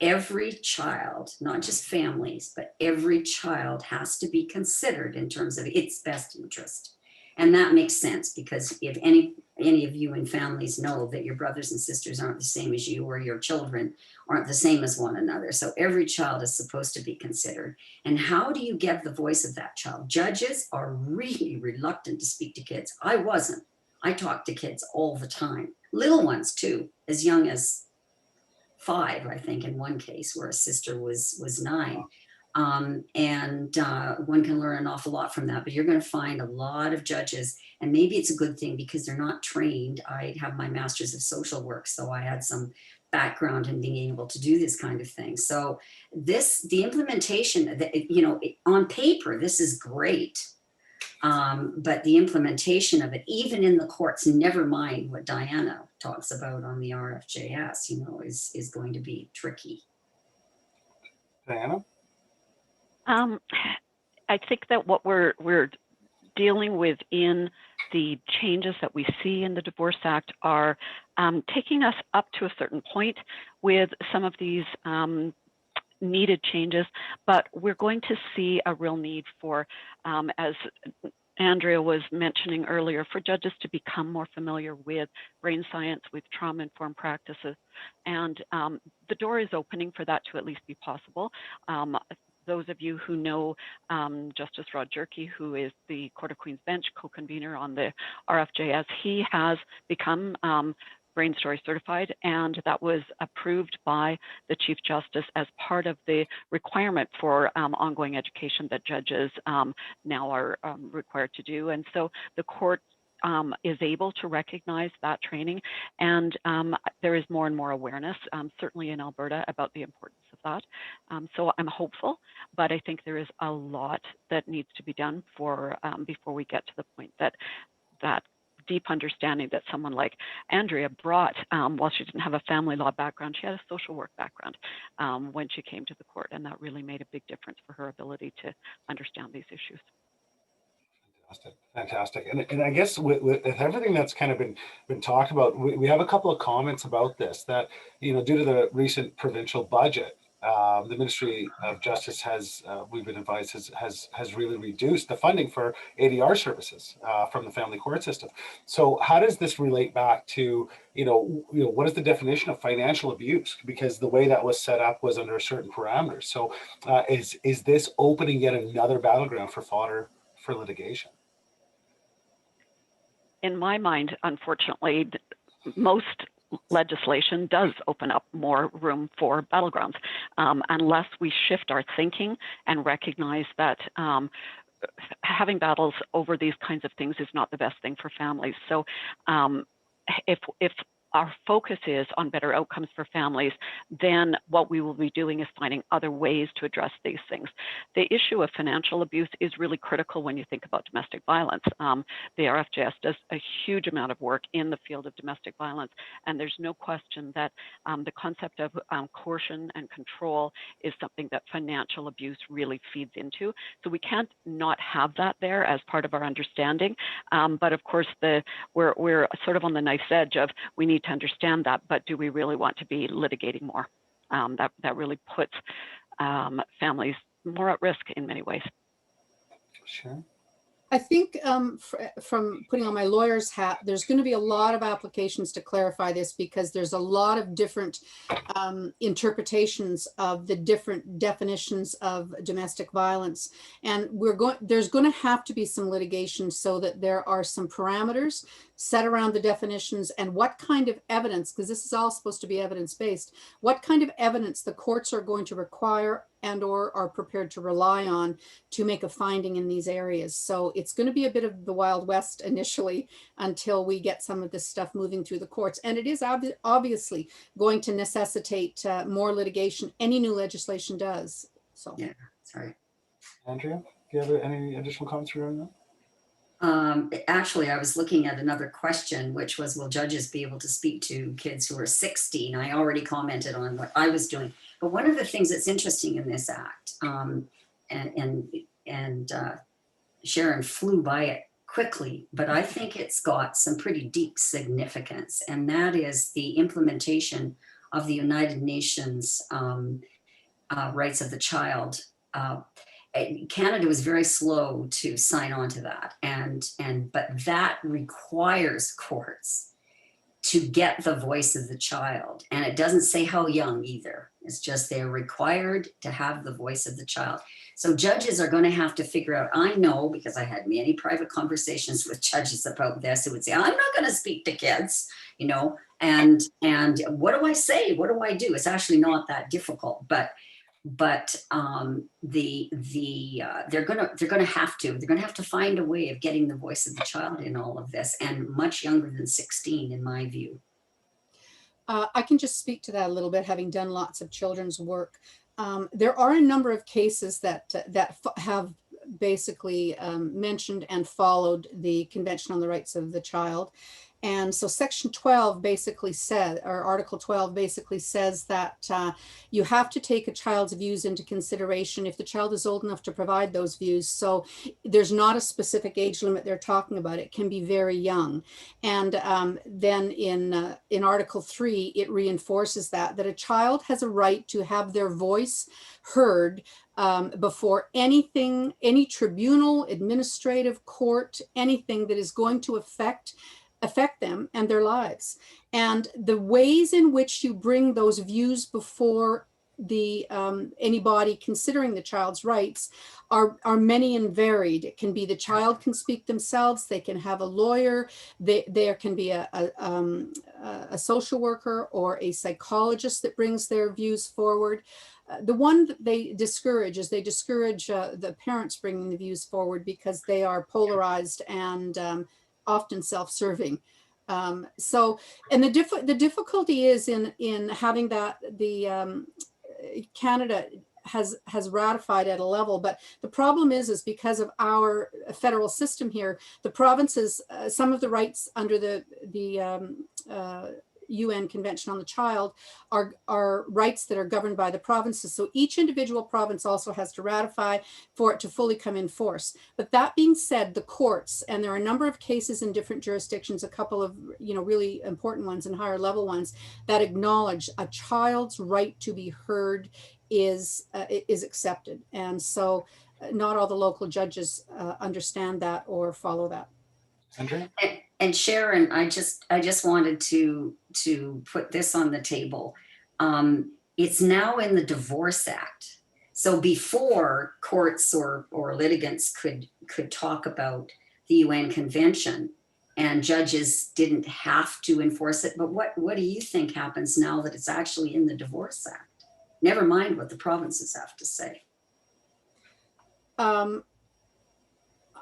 every child, not just families, but every child has to be considered in terms of its best interest. And that makes sense, because if any of you in families know that your brothers and sisters aren't the same as you, or your children aren't the same as one another. So every child is supposed to be considered. And how do you get the voice of that child? Judges are really reluctant to speak to kids. I wasn't. I talked to kids all the time, little ones too, as young as 5, I think, in one case where a sister was 9. And one can learn an awful lot from that, but you're going to find a lot of judges, and maybe it's a good thing because they're not trained. I have my master's of social work, so I had some background in being able to do this kind of thing. So the implementation, on paper, this is great. But the implementation of it, even in the courts, never mind what Diana talks about on the RFJS, is going to be tricky. Diana? I think that what we're dealing with in the changes that we see in the Divorce Act are taking us up to a certain point with some of these needed changes, but we're going to see a real need for, as Andrea was mentioning earlier, for judges to become more familiar with brain science, with trauma-informed practices, and the door is opening for that to at least be possible. Those of you who know Justice Rod Jerky, who is the Court of Queen's Bench co-convener on the RFJS, he has become Brain Story certified, and that was approved by the Chief Justice as part of the requirement for ongoing education that judges now are required to do. And so the court is able to recognize that training, and there is more and more awareness, certainly in Alberta, about the importance of that. So I'm hopeful, but I think there is a lot that needs to be done for before we get to the point that deep understanding that someone like Andrea brought, while she didn't have a family law background, she had a social work background when she came to the court, and that really made a big difference for her ability to understand these issues. Fantastic. And I guess with everything that's kind of been talked about, we have a couple of comments about this that, due to the recent provincial budget, the Ministry of Justice has, we've been advised, has really reduced the funding for ADR services from the family court system. So how does this relate back to, what is the definition of financial abuse? Because the way that was set up was under certain parameters. So is this opening yet another battleground for fodder for litigation? In my mind, unfortunately, most legislation does open up more room for battlegrounds, unless we shift our thinking and recognize that having battles over these kinds of things is not the best thing for families. So if our focus is on better outcomes for families, then what we will be doing is finding other ways to address these things. The issue of financial abuse is really critical when you think about domestic violence. The RFJS does a huge amount of work in the field of domestic violence, and there's no question that the concept of coercion and control is something that financial abuse really feeds into. So we can't not have that there as part of our understanding. But of course, we're sort of on the knife's edge of, we need to understand that, but do we really want to be litigating more? That really puts families more at risk in many ways. Sure. I think from putting on my lawyer's hat, there's going to be a lot of applications to clarify this, because there's a lot of different interpretations of the different definitions of domestic violence. And there's going to have to be some litigation so that there are some parameters set around the definitions and what kind of evidence, because this is all supposed to be evidence-based, what kind of evidence the courts are going to require and or are prepared to rely on to make a finding in these areas. So it's going to be a bit of the Wild West initially until we get some of this stuff moving through the courts. And it is obviously going to necessitate more litigation. Any new legislation does. So yeah, sorry. Andrea, do you have any additional comments regarding that? Actually, I was looking at another question, which was, will judges be able to speak to kids who are 16? I already commented on what I was doing. But one of the things that's interesting in this act, and Sharon flew by it quickly, but I think it's got some pretty deep significance, and that is the implementation of the United Nations rights of the child. Canada was very slow to sign on to that, but that requires courts to get the voice of the child, and it doesn't say how young either. It's just they're required to have the voice of the child. So judges are going to have to figure out. I know, because I had many private conversations with judges about this, who would say, "I'm not going to speak to kids," you know, and what do I say? What do I do? It's actually not that difficult, but they're gonna have to find a way of getting the voice of the child in all of this, and much younger than 16, in my view. I can just speak to that a little bit, having done lots of children's work. There are a number of cases that have basically mentioned and followed the Convention on the Rights of the Child. And so Section 12 basically said, or Article 12 basically says that you have to take a child's views into consideration if the child is old enough to provide those views. So there's not a specific age limit they're talking about. It can be very young. And then in Article 3, it reinforces that a child has a right to have their voice heard before anything, any tribunal, administrative court, anything that is going to affect them and their lives. And the ways in which you bring those views before the anybody considering the child's rights are many and varied. It can be the child can speak themselves, they can have a lawyer, there can be a social worker or a psychologist that brings their views forward. The one that they discourage is the parents bringing the views forward, because they are polarized and often self-serving. So, and the difficulty is in having that Canada has ratified at a level, but the problem is because of our federal system here, the provinces, some of the rights under the UN Convention on the Child are rights that are governed by the provinces. So each individual province also has to ratify for it to fully come in force. But that being said, the courts, and there are a number of cases in different jurisdictions, a couple of really important ones and higher level ones, that acknowledge a child's right to be heard is accepted. And so not all the local judges understand that or follow that. Andrea? And Sharon, I just wanted to put this on the table. It's now in the Divorce Act. So before courts or litigants could talk about the UN Convention, and judges didn't have to enforce it. But what do you think happens now that it's actually in the Divorce Act? Never mind what the provinces have to say.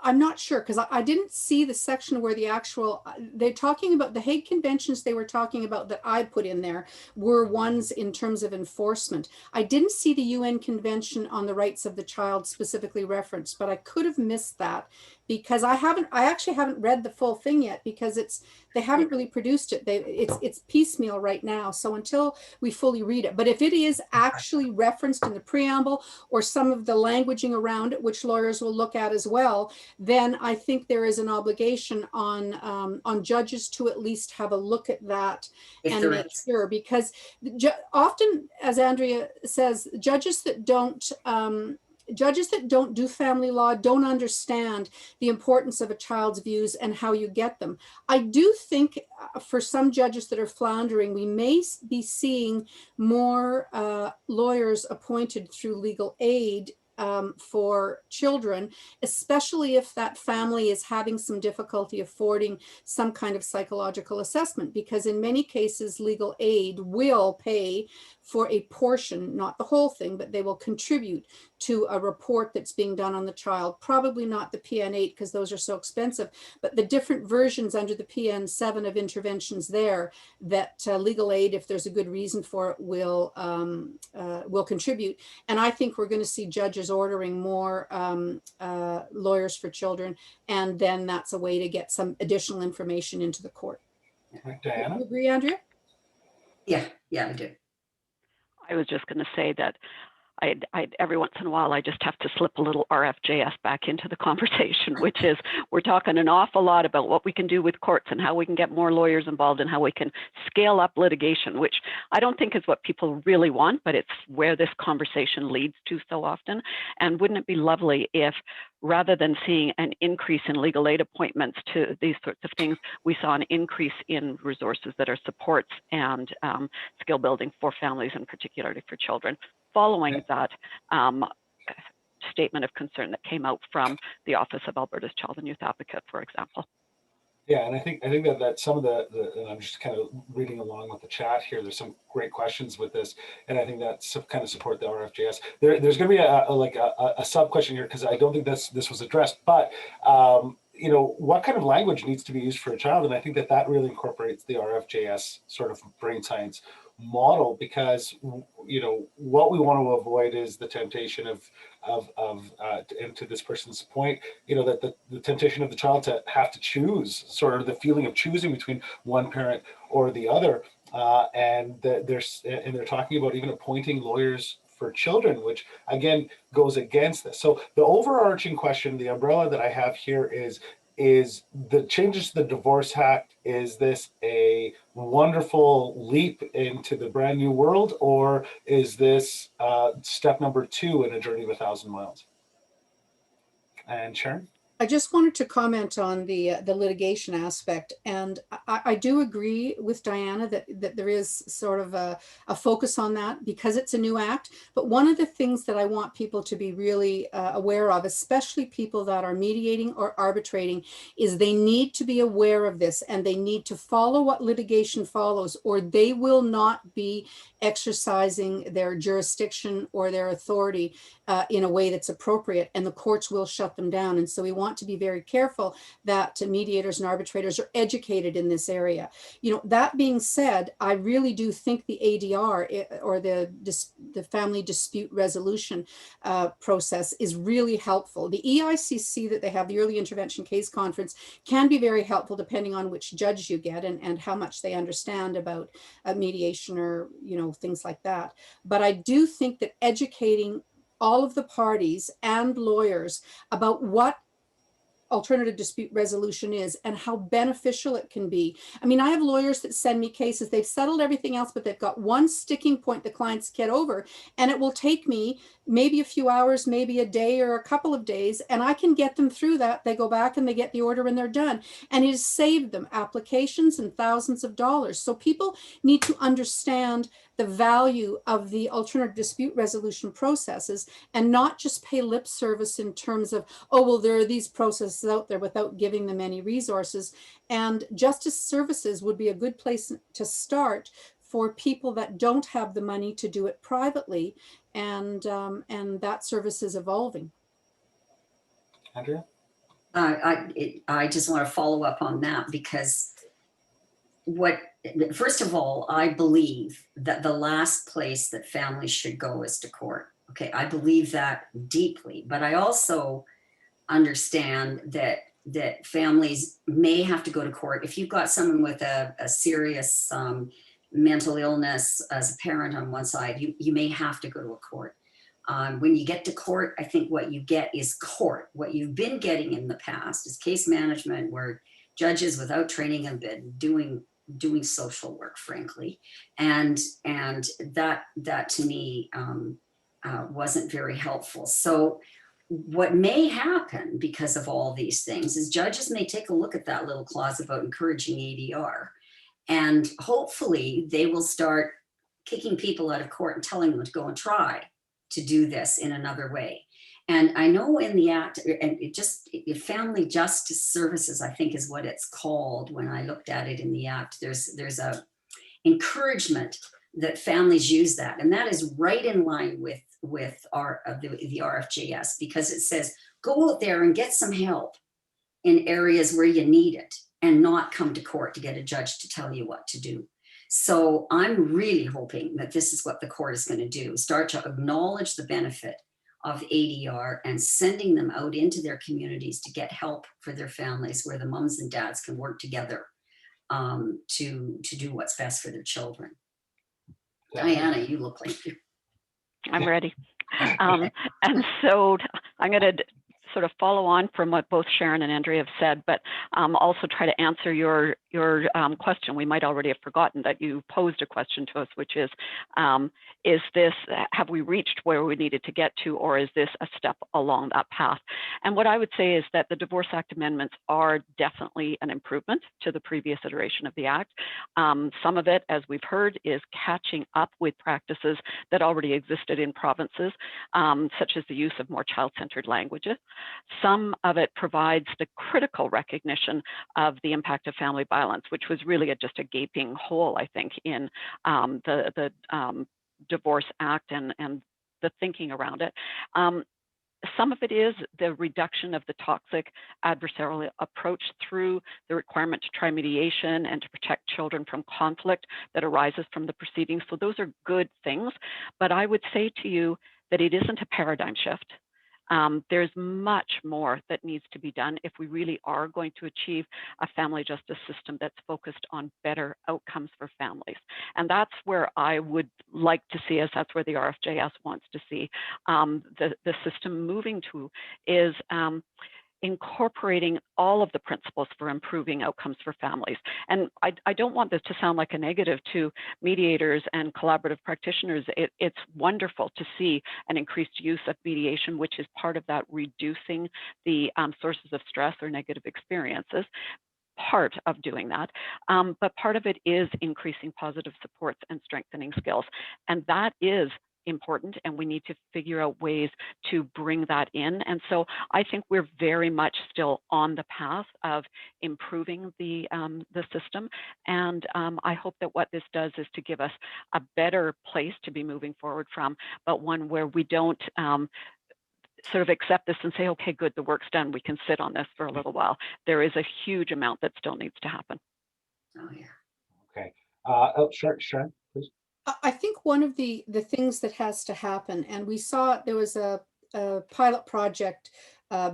I'm not sure, because I didn't see the section where the actual, they're talking about the Hague Conventions they were talking about that I put in there were ones in terms of enforcement. I didn't see the UN Convention on the Rights of the Child specifically referenced, but I could have missed that because I actually haven't read the full thing yet, because they haven't really produced it. It's piecemeal right now. So until we fully read it, but if it is actually referenced in the preamble or some of the languaging around it, which lawyers will look at as well, then I think there is an obligation on judges to at least have a look at that and make sure, because often, as Andrea says, judges that don't do family law don't understand the importance of a child's views and how you get them. I do think for some judges that are floundering, we may be seeing more lawyers appointed through legal aid for children, especially if that family is having some difficulty affording some kind of psychological assessment, because in many cases legal aid will pay for a portion, not the whole thing, but they will contribute to a report that's being done on the child. Probably not the PN8 because those are so expensive, but the different versions under the PN7 of interventions there that legal aid, if there's a good reason for it, will contribute. And I think we're going to see judges ordering more lawyers for children, and then that's a way to get some additional information into the court. Diana? You agree, Andrea? Yeah, I do. I was just going to say that every once in a while, I just have to slip a little RFJS back into the conversation, which is we're talking an awful lot about what we can do with courts and how we can get more lawyers involved and how we can scale up litigation, which I don't think is what people really want, but it's where this conversation leads to so often. And wouldn't it be lovely if, rather than seeing an increase in legal aid appointments to these sorts of things, we saw an increase in resources that are supports and skill building for families and particularly for children, following that statement of concern that came out from the Office of Alberta's Child and Youth Advocate, for example. Yeah, and I think that some of the and I'm just kind of reading along with the chat here. There's some great questions with this, and I think that's kind of support the RFJS. There's going to be a sub question here because I don't think this was addressed. But you know, what kind of language needs to be used for a child? And I think that really incorporates the RFJS sort of brain science model, because you know what we want to avoid is the temptation of and to this person's point, you know, that the temptation of the child to have to choose, sort of the feeling of choosing between one parent or the other, and they're talking about even appointing lawyers for children, which again goes against this. So the overarching question, the umbrella that I have here is the changes to the Divorce Act, is this a wonderful leap into the brand new world, or is this step number 2 in a journey of 1,000 miles? And Sharon? I just wanted to comment on the litigation aspect, and I do agree with Diana that there is sort of a focus on that because it's a new act. But one of the things that I want people to be really aware of, especially people that are mediating or arbitrating, is they need to be aware of this and they need to follow what litigation follows, or they will not be exercising their jurisdiction or their authority in a way that's appropriate, and the courts will shut them down. And so we want to be very careful that mediators and arbitrators are educated in this area. You know, that being said, I really do think the ADR or the family dispute resolution process is really helpful. The EICC that they have, the Early Intervention Case Conference, can be very helpful depending on which judge you get and how much they understand about mediation or, you know, things like that. But I do think that educating all of the parties and lawyers about what alternative dispute resolution is and how beneficial it can be. I mean, I have lawyers that send me cases, they've settled everything else, but they've got one sticking point the clients get over, and it will take me maybe a few hours, maybe a day or a couple of days, and I can get them through that. They go back and they get the order and they're done. And it has saved them applications and thousands of dollars. So people need to understand the value of the alternative dispute resolution processes and not just pay lip service in terms of, oh, well, there are these processes out there, without giving them any resources. And justice services would be a good place to start for people that don't have the money to do it privately, and that service is evolving. Andrea? I just want to follow up on that, because first of all, I believe that the last place that families should go is to court. Okay, I believe that deeply, but I also understand that families may have to go to court. If you've got someone with a serious mental illness as a parent on one side, you may have to go to a court. When you get to court, I think what you get is court. What you've been getting in the past is case management, where judges without training have been doing social work, frankly, and that to me wasn't very helpful. So what may happen because of all these things is judges may take a look at that little clause about encouraging ADR, and hopefully they will start kicking people out of court and telling them to go and try to do this in another way. And I know in the act, and family justice services, I think is what it's called when I looked at it in the act, there's a encouragement that families use that. And that is right in line with the RFJS, because it says, go out there and get some help in areas where you need it, and not come to court to get a judge to tell you what to do. So I'm really hoping that this is what the court is going to do, start to acknowledge the benefit of ADR and sending them out into their communities to get help for their families, where the moms and dads can work together to do what's best for their children. Diana, you look like you. I'm ready. And so I'm going to sort of follow on from what both Sharon and Andrea have said, but also try to answer your question. We might already have forgotten that you posed a question to us, which is this, have we reached where we needed to get to, or is this a step along that path? And what I would say is that the Divorce Act amendments are definitely an improvement to the previous iteration of the Act. Some of it, as we've heard, is catching up with practices that already existed in provinces, such as the use of more child-centered languages. Some of it provides the critical recognition of the impact of family violence, which was really just a gaping hole, I think, in the Divorce Act and the thinking around it. Some of it is the reduction of the toxic adversarial approach through the requirement to try mediation and to protect children from conflict that arises from the proceedings. So those are good things, but I would say to you that it isn't a paradigm shift. There's much more that needs to be done if we really are going to achieve a family justice system that's focused on better outcomes for families. And that's where I would like to see us, that's where the RFJS wants to see the system moving to, is incorporating all of the principles for improving outcomes for families. And I don't want this to sound like a negative to mediators and collaborative practitioners. It's wonderful to see an increased use of mediation, which is part of that reducing the sources of stress or negative experiences. Part of doing that, but part of it is increasing positive supports and strengthening skills. And that is important, and we need to figure out ways to bring that in. And so I think we're very much still on the path of improving the system. And I hope that what this does is to give us a better place to be moving forward from, but one where we don't sort of accept this and say, okay, good, the work's done. We can sit on this for a little while. There is a huge amount that still needs to happen. Oh, yeah. Okay. Sharon, please. I think one of the things that has to happen, and we saw there was a pilot project,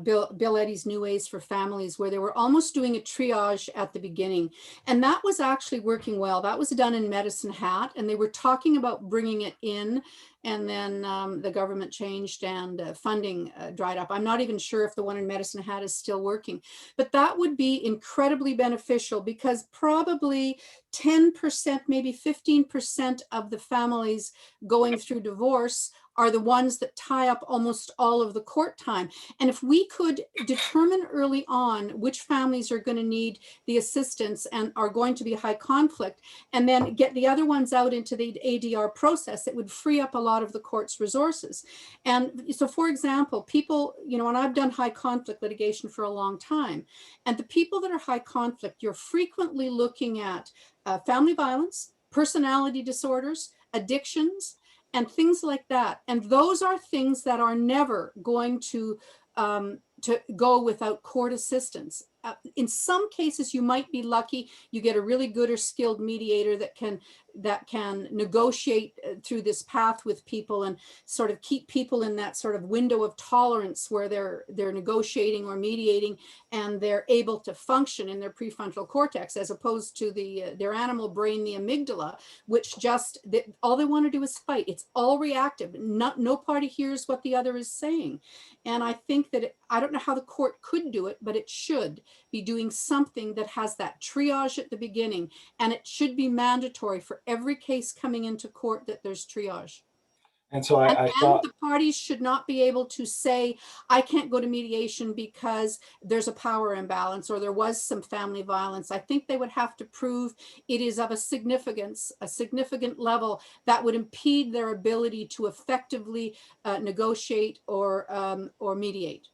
Bill Eddy's New Ways for Families, where they were almost doing a triage at the beginning. And that was actually working well. That was done in Medicine Hat, and they were talking about bringing it in. And then the government changed and funding dried up. I'm not even sure if the one in Medicine Hat is still working, but that would be incredibly beneficial, because probably 10%, maybe 15% of the families going through divorce are the ones that tie up almost all of the court time. And if we could determine early on which families are going to need the assistance and are going to be high conflict, and then get the other ones out into the ADR process, it would free up a lot of the court's resources. And so, for example, people, and I've done high conflict litigation for a long time, and the people that are high conflict, you're frequently looking at family violence, personality disorders, addictions, and things like that. And those are things that are never going to go without court assistance. In some cases, you might be lucky. You get a really good or skilled mediator that can negotiate through this path with people and sort of keep people in that sort of window of tolerance where they're negotiating or mediating, and they're able to function in their prefrontal cortex, as opposed to their animal brain, the amygdala, which all they want to do is fight. It's all reactive. No party hears what the other is saying. And I think that I don't know how the court could do it, but it should be doing something that has that triage at the beginning, and it should be mandatory for every case coming into court that there's triage. And so I thought the parties should not be able to say, I can't go to mediation because there's a power imbalance or there was some family violence. I think they would have to prove it is of a significant level that would impede their ability to effectively negotiate or mediate.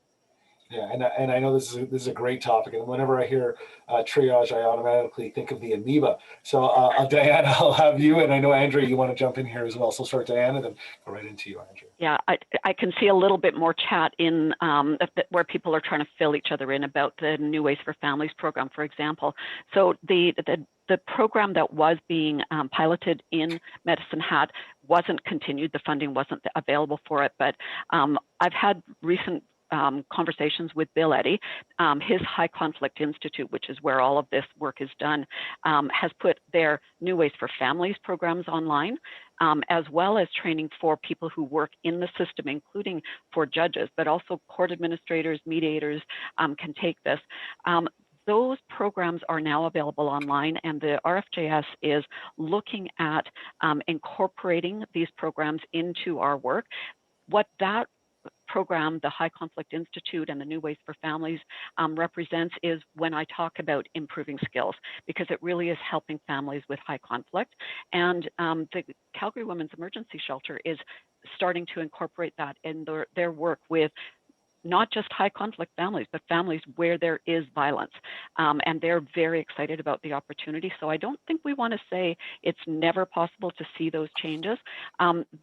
Yeah, and I know this is a great topic, and whenever I hear triage, I automatically think of the amoeba. So Diana, I'll have you, and I know Andrea, you want to jump in here as well. So start Diana, then go right into you, Andrea. Yeah, I can see a little bit more chat in where people are trying to fill each other in about the New Ways for Families program, for example. So the program that was being piloted in Medicine Hat wasn't continued. The funding wasn't available for it, but I've had recent conversations with Bill Eddy. His High Conflict Institute, which is where all of this work is done, has put their New Ways for Families programs online, as well as training for people who work in the system, including for judges, but also court administrators, mediators can take this. Those programs are now available online, and the RFJS is looking at incorporating these programs into our work. What that program, the High Conflict Institute and the New Ways for Families represents is when I talk about improving skills, because it really is helping families with high conflict. And the Calgary Women's Emergency Shelter is starting to incorporate that in their work with not just high conflict families, but families where there is violence. And they're very excited about the opportunity. So I don't think we want to say it's never possible to see those changes.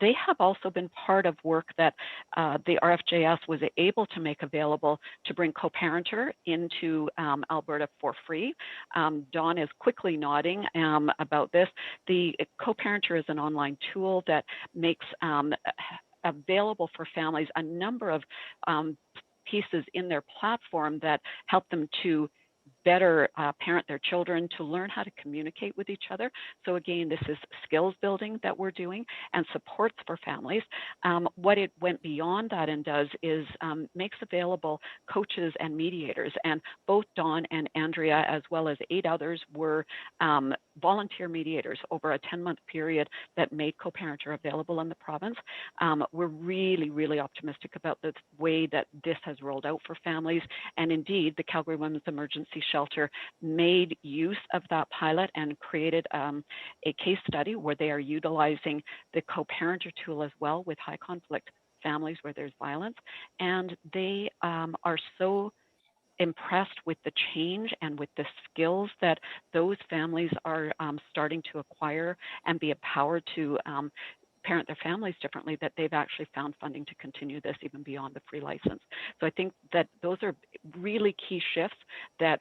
They have also been part of work that the RFJS was able to make available to bring co-parenter into Alberta for free. Dawn is quickly nodding about this. The co-parenter is an online tool that makes available for families a number of pieces in their platform that help them to better parent their children, to learn how to communicate with each other. So again, this is skills building that we're doing and supports for families. What it went beyond that and does is makes available coaches and mediators. And both Dawn and Andrea, as well as 8 others, were volunteer mediators over a 10-month period that made co-parenter available in the province. We're really, really optimistic about the way that this has rolled out for families. And indeed, the Calgary Women's Emergency Shelter made use of that pilot and created a case study where they are utilizing the co-parenter tool as well with high conflict families where there's violence. And they are so impressed with the change and with the skills that those families are starting to acquire and be empowered to parent their families differently, that they've actually found funding to continue this even beyond the free license. So I think that those are really key shifts that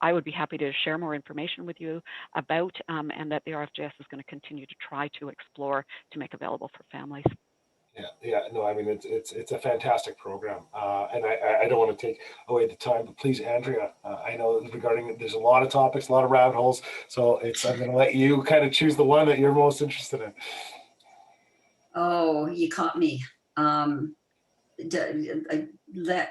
I would be happy to share more information with you about, and that the RFJS is going to continue to try to explore to make available for families. Yeah, no, I mean, it's a fantastic program, and I don't want to take away the time, but please, Andrea, I know regarding, there's a lot of topics, a lot of rabbit holes, so I'm going to let you kind of choose the one that you're most interested in. Oh, you caught me.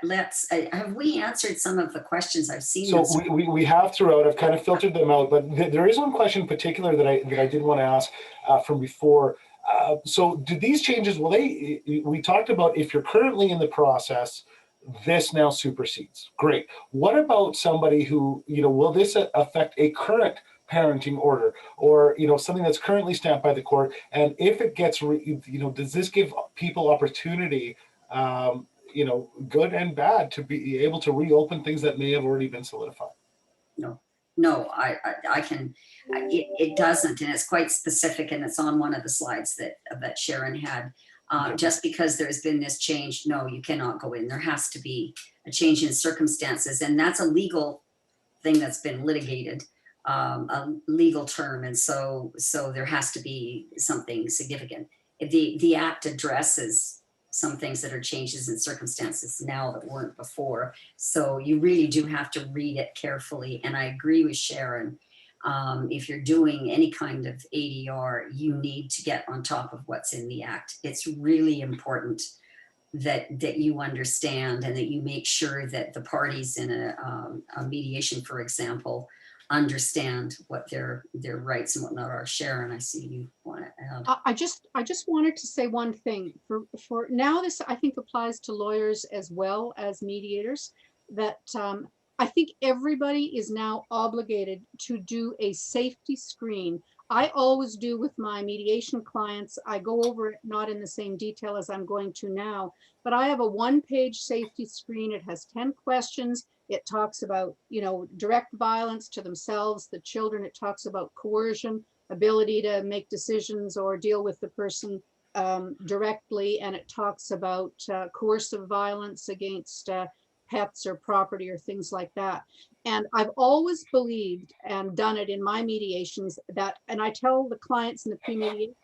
Let's, have we answered some of the questions I've seen? So we have throughout. I've kind of filtered them out, but there is one question in particular that I did want to ask from before. So do these changes, we talked about if you're currently in the process, this now supersedes. Great. What about somebody who, will this affect a current parenting order, or something that's currently stamped by the court? And if it gets does this give people opportunity, good and bad, to be able to reopen things that may have already been solidified? No, I can, it doesn't, and it's quite specific, and it's on one of the slides that Sharon had. Just because there's been this change, no, you cannot go in. There has to be a change in circumstances, and that's a legal thing that's been litigated, a legal term, and so there has to be something significant. The Act addresses some things that are changes in circumstances now that weren't before, so you really do have to read it carefully. And I agree with Sharon. If you're doing any kind of ADR, you need to get on top of what's in the Act. It's really important that you understand and that you make sure that the parties in a mediation, for example, understand what their rights and whatnot are. Sharon, I see you want to add. I just wanted to say one thing. For now, this I think applies to lawyers as well as mediators, that I think everybody is now obligated to do a safety screen. I always do with my mediation clients. I go over it not in the same detail as I'm going to now, but I have a 1-page safety screen. It has 10 questions. It talks about, direct violence to themselves, the children. It talks about coercion, ability to make decisions or deal with the person directly. And it talks about coercive violence against pets or property or things like that. And I've always believed and done it in my mediations that, and I tell the clients in the pre-mediation,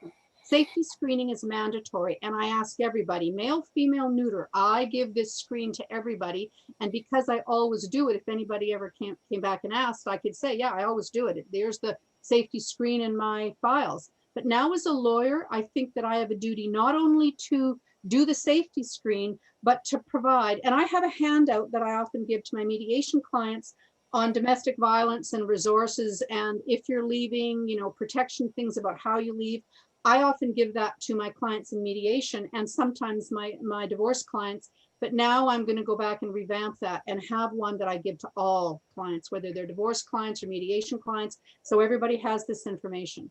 Safety screening is mandatory, and I ask everybody, male, female, neuter. I give this screen to everybody, and because I always do it, if anybody ever came back and asked, I could say, yeah, I always do it. There's the safety screen in my files. But now as a lawyer, I think that I have a duty not only to do the safety screen, but to provide, and I have a handout that I often give to my mediation clients on domestic violence and resources, and if you're leaving, you know, protection, things about how you leave. I often give that to my clients in mediation and sometimes my divorce clients, but now I'm going to go back and revamp that and have one that I give to all clients, whether they're divorce clients or mediation clients, so everybody has this information.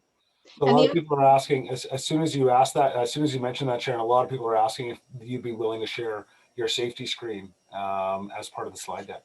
A lot of people are asking, as soon as you ask that, as soon as you mentioned that, Sharon, a lot of people are asking if you'd be willing to share your safety screen as part of the slide deck.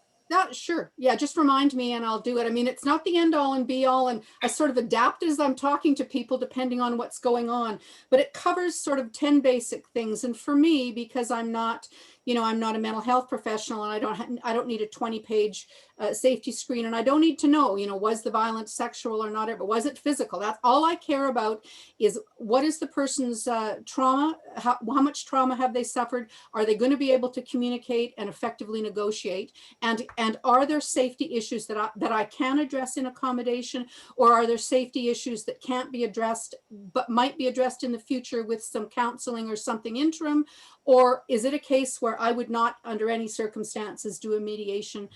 Sure. Yeah, just remind me and I'll do it. I mean, it's not the end all and be all, and I sort of adapt as I'm talking to people depending on what's going on, but it covers sort of 10 basic things. And for me, because I'm not, you know, I'm not a mental health professional, and I don't need a 20-page safety screen, and I don't need to know, you know, was the violence sexual or not, but was it physical? That's all I care about, is what is the person's trauma, how much trauma have they suffered? Are they going to be able to communicate and effectively negotiate? And are there safety issues that I can address in accommodation, or are there safety issues that can't be addressed but might be addressed in the future with some counseling or something interim? Or is it a case where I would not under any circumstances do a mediation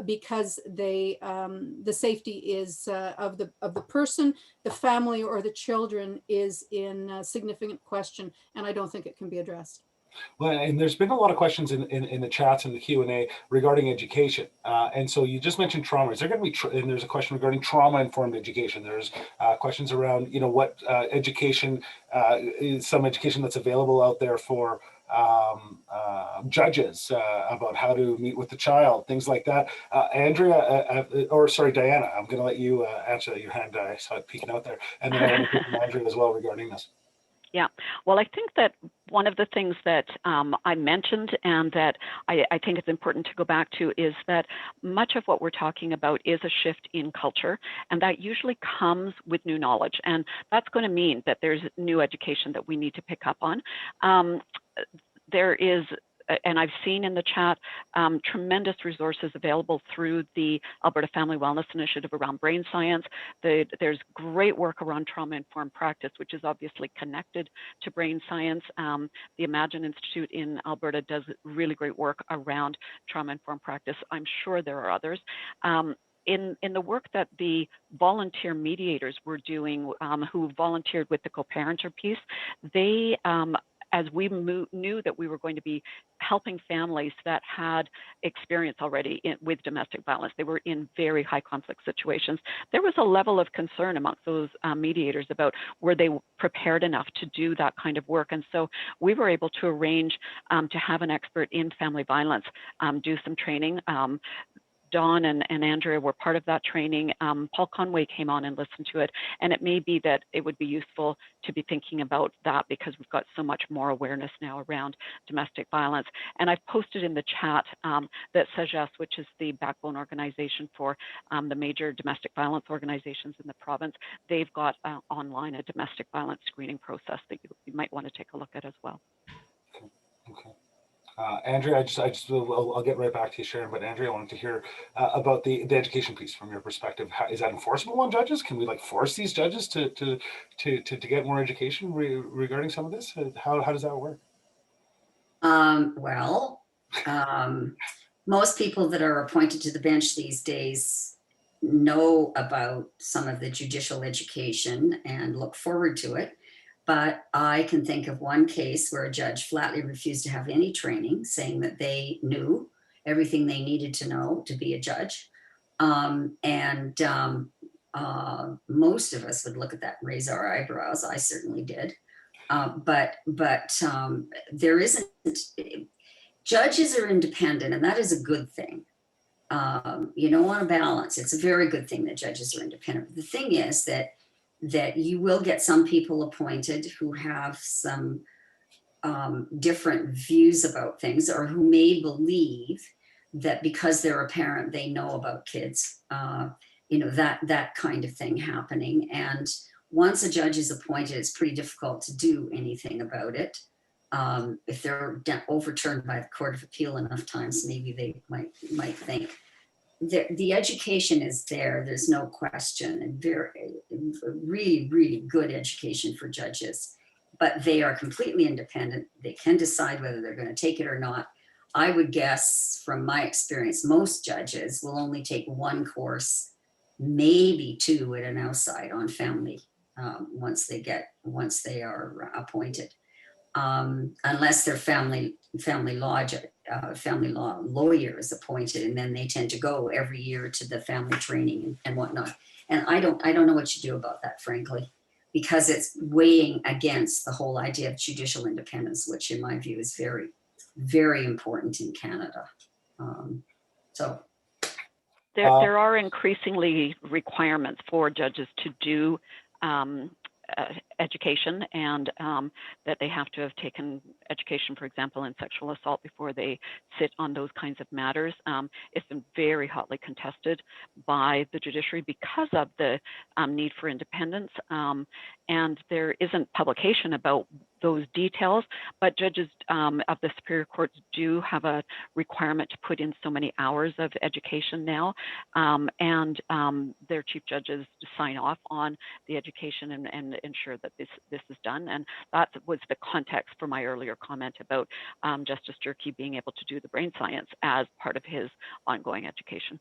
because the safety is of the person, the family, or the children is in significant question, and I don't think it can be addressed. Well, and there's been a lot of questions in the chats and the Q&A regarding education. And so you just mentioned trauma. Is there going to be, and there's a question regarding trauma-informed education. There's questions around, you know, what education, is some education that's available out there for judges about how to meet with the child, things like that. Andrea, or sorry, Diana, I'm going to let you answer that. Your hand, I saw it peeking out there. And then I want to hear from Andrea as well regarding this. Yeah, well, I think that one of the things that I mentioned and that I think it's important to go back to is that much of what we're talking about is a shift in culture, and that usually comes with new knowledge. And that's going to mean that there's new education that we need to pick up on. There is, and I've seen in the chat, tremendous resources available through the Alberta Family Wellness Initiative around brain science. There's great work around trauma-informed practice, which is obviously connected to brain science. The Imagine Institute in Alberta does really great work around trauma-informed practice. I'm sure there are others. In the work that the volunteer mediators were doing, who volunteered with the co-parenter piece, they, as we knew that we were going to be helping families that had experience already with domestic violence, they were in very high conflict situations. There was a level of concern amongst those mediators about were they prepared enough to do that kind of work. And so we were able to arrange to have an expert in family violence do some training. Dawn and Andrea were part of that training. Paul Conway came on and listened to it. And it may be that it would be useful to be thinking about that because we've got so much more awareness now around domestic violence. And I've posted in the chat that SAGES, which is the backbone organization for the major domestic violence organizations in the province, they've got online a domestic violence screening process that you might want to take a look at as well. Okay. Andrea, I'll get right back to you, Sharon. But Andrea, I wanted to hear about the education piece from your perspective. Is that enforceable on judges? Can we like force these judges to get more education regarding some of this? How does that work? Most people that are appointed to the bench these days know about some of the judicial education and look forward to it. But I can think of one case where a judge flatly refused to have any training, saying that they knew everything they needed to know to be a judge. Most of us would look at that and raise our eyebrows. I certainly did. But there isn't, judges are independent, and that is a good thing. You know, on a balance, it's a very good thing that judges are independent. But the thing is that you will get some people appointed who have some different views about things, or who may believe that because they're a parent, they know about kids, you know, that kind of thing happening. And once a judge is appointed, it's pretty difficult to do anything about it. If they're overturned by the Court of Appeal enough times, maybe they might think. The education is there, there's no question, and really, really good education for judges, but they are completely independent. They can decide whether they're going to take it or not. I would guess from my experience, most judges will only take one course, maybe two at an outside on family once they are appointed. Unless they're family law lawyer is appointed, and then they tend to go every year to the family training and whatnot. And I don't know what you do about that, frankly, because it's weighing against the whole idea of judicial independence, which in my view is very, very important in Canada. There are increasingly requirements for judges to do education, and that they have to have taken education, for example, in sexual assault before they sit on those kinds of matters. It's been very hotly contested by the judiciary because of the need for independence, and there isn't publication about those details, but judges of the Superior Courts do have a requirement to put in so many hours of education now, and their chief judges sign off on the education and ensure that this is done. And that was the context for my earlier comment about Justice Durkee being able to do the brain science as part of his ongoing education.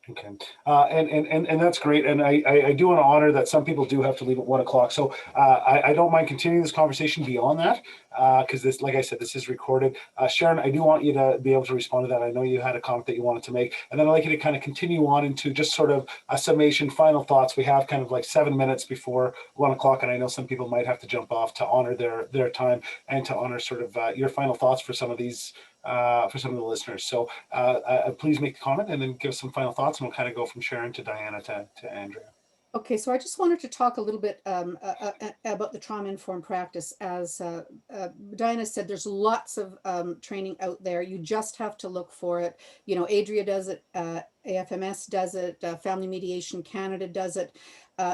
Okay, and that's great, and I do want to honor that some people do have to leave at 1 o'clock, so I don't mind continuing this conversation beyond that, because this, like I said, this is recorded. Sharon, I do want you to be able to respond to that. I know you had a comment that you wanted to make, and then I'd like you to kind of continue on into just sort of a summation, final thoughts. We have kind of like 7 minutes before 1 o'clock, and I know some people might have to jump off to honor their time and to honor sort of your final thoughts for some of these. For some of the listeners. So please make the comment and then give us some final thoughts, and we'll kind of go from Sharon to Diana to Andrea. Okay, so I just wanted to talk a little bit about the trauma-informed practice. As Diana said, there's lots of training out there. You just have to look for it. You know, Adria does it, AFMS does it, Family Mediation Canada does it.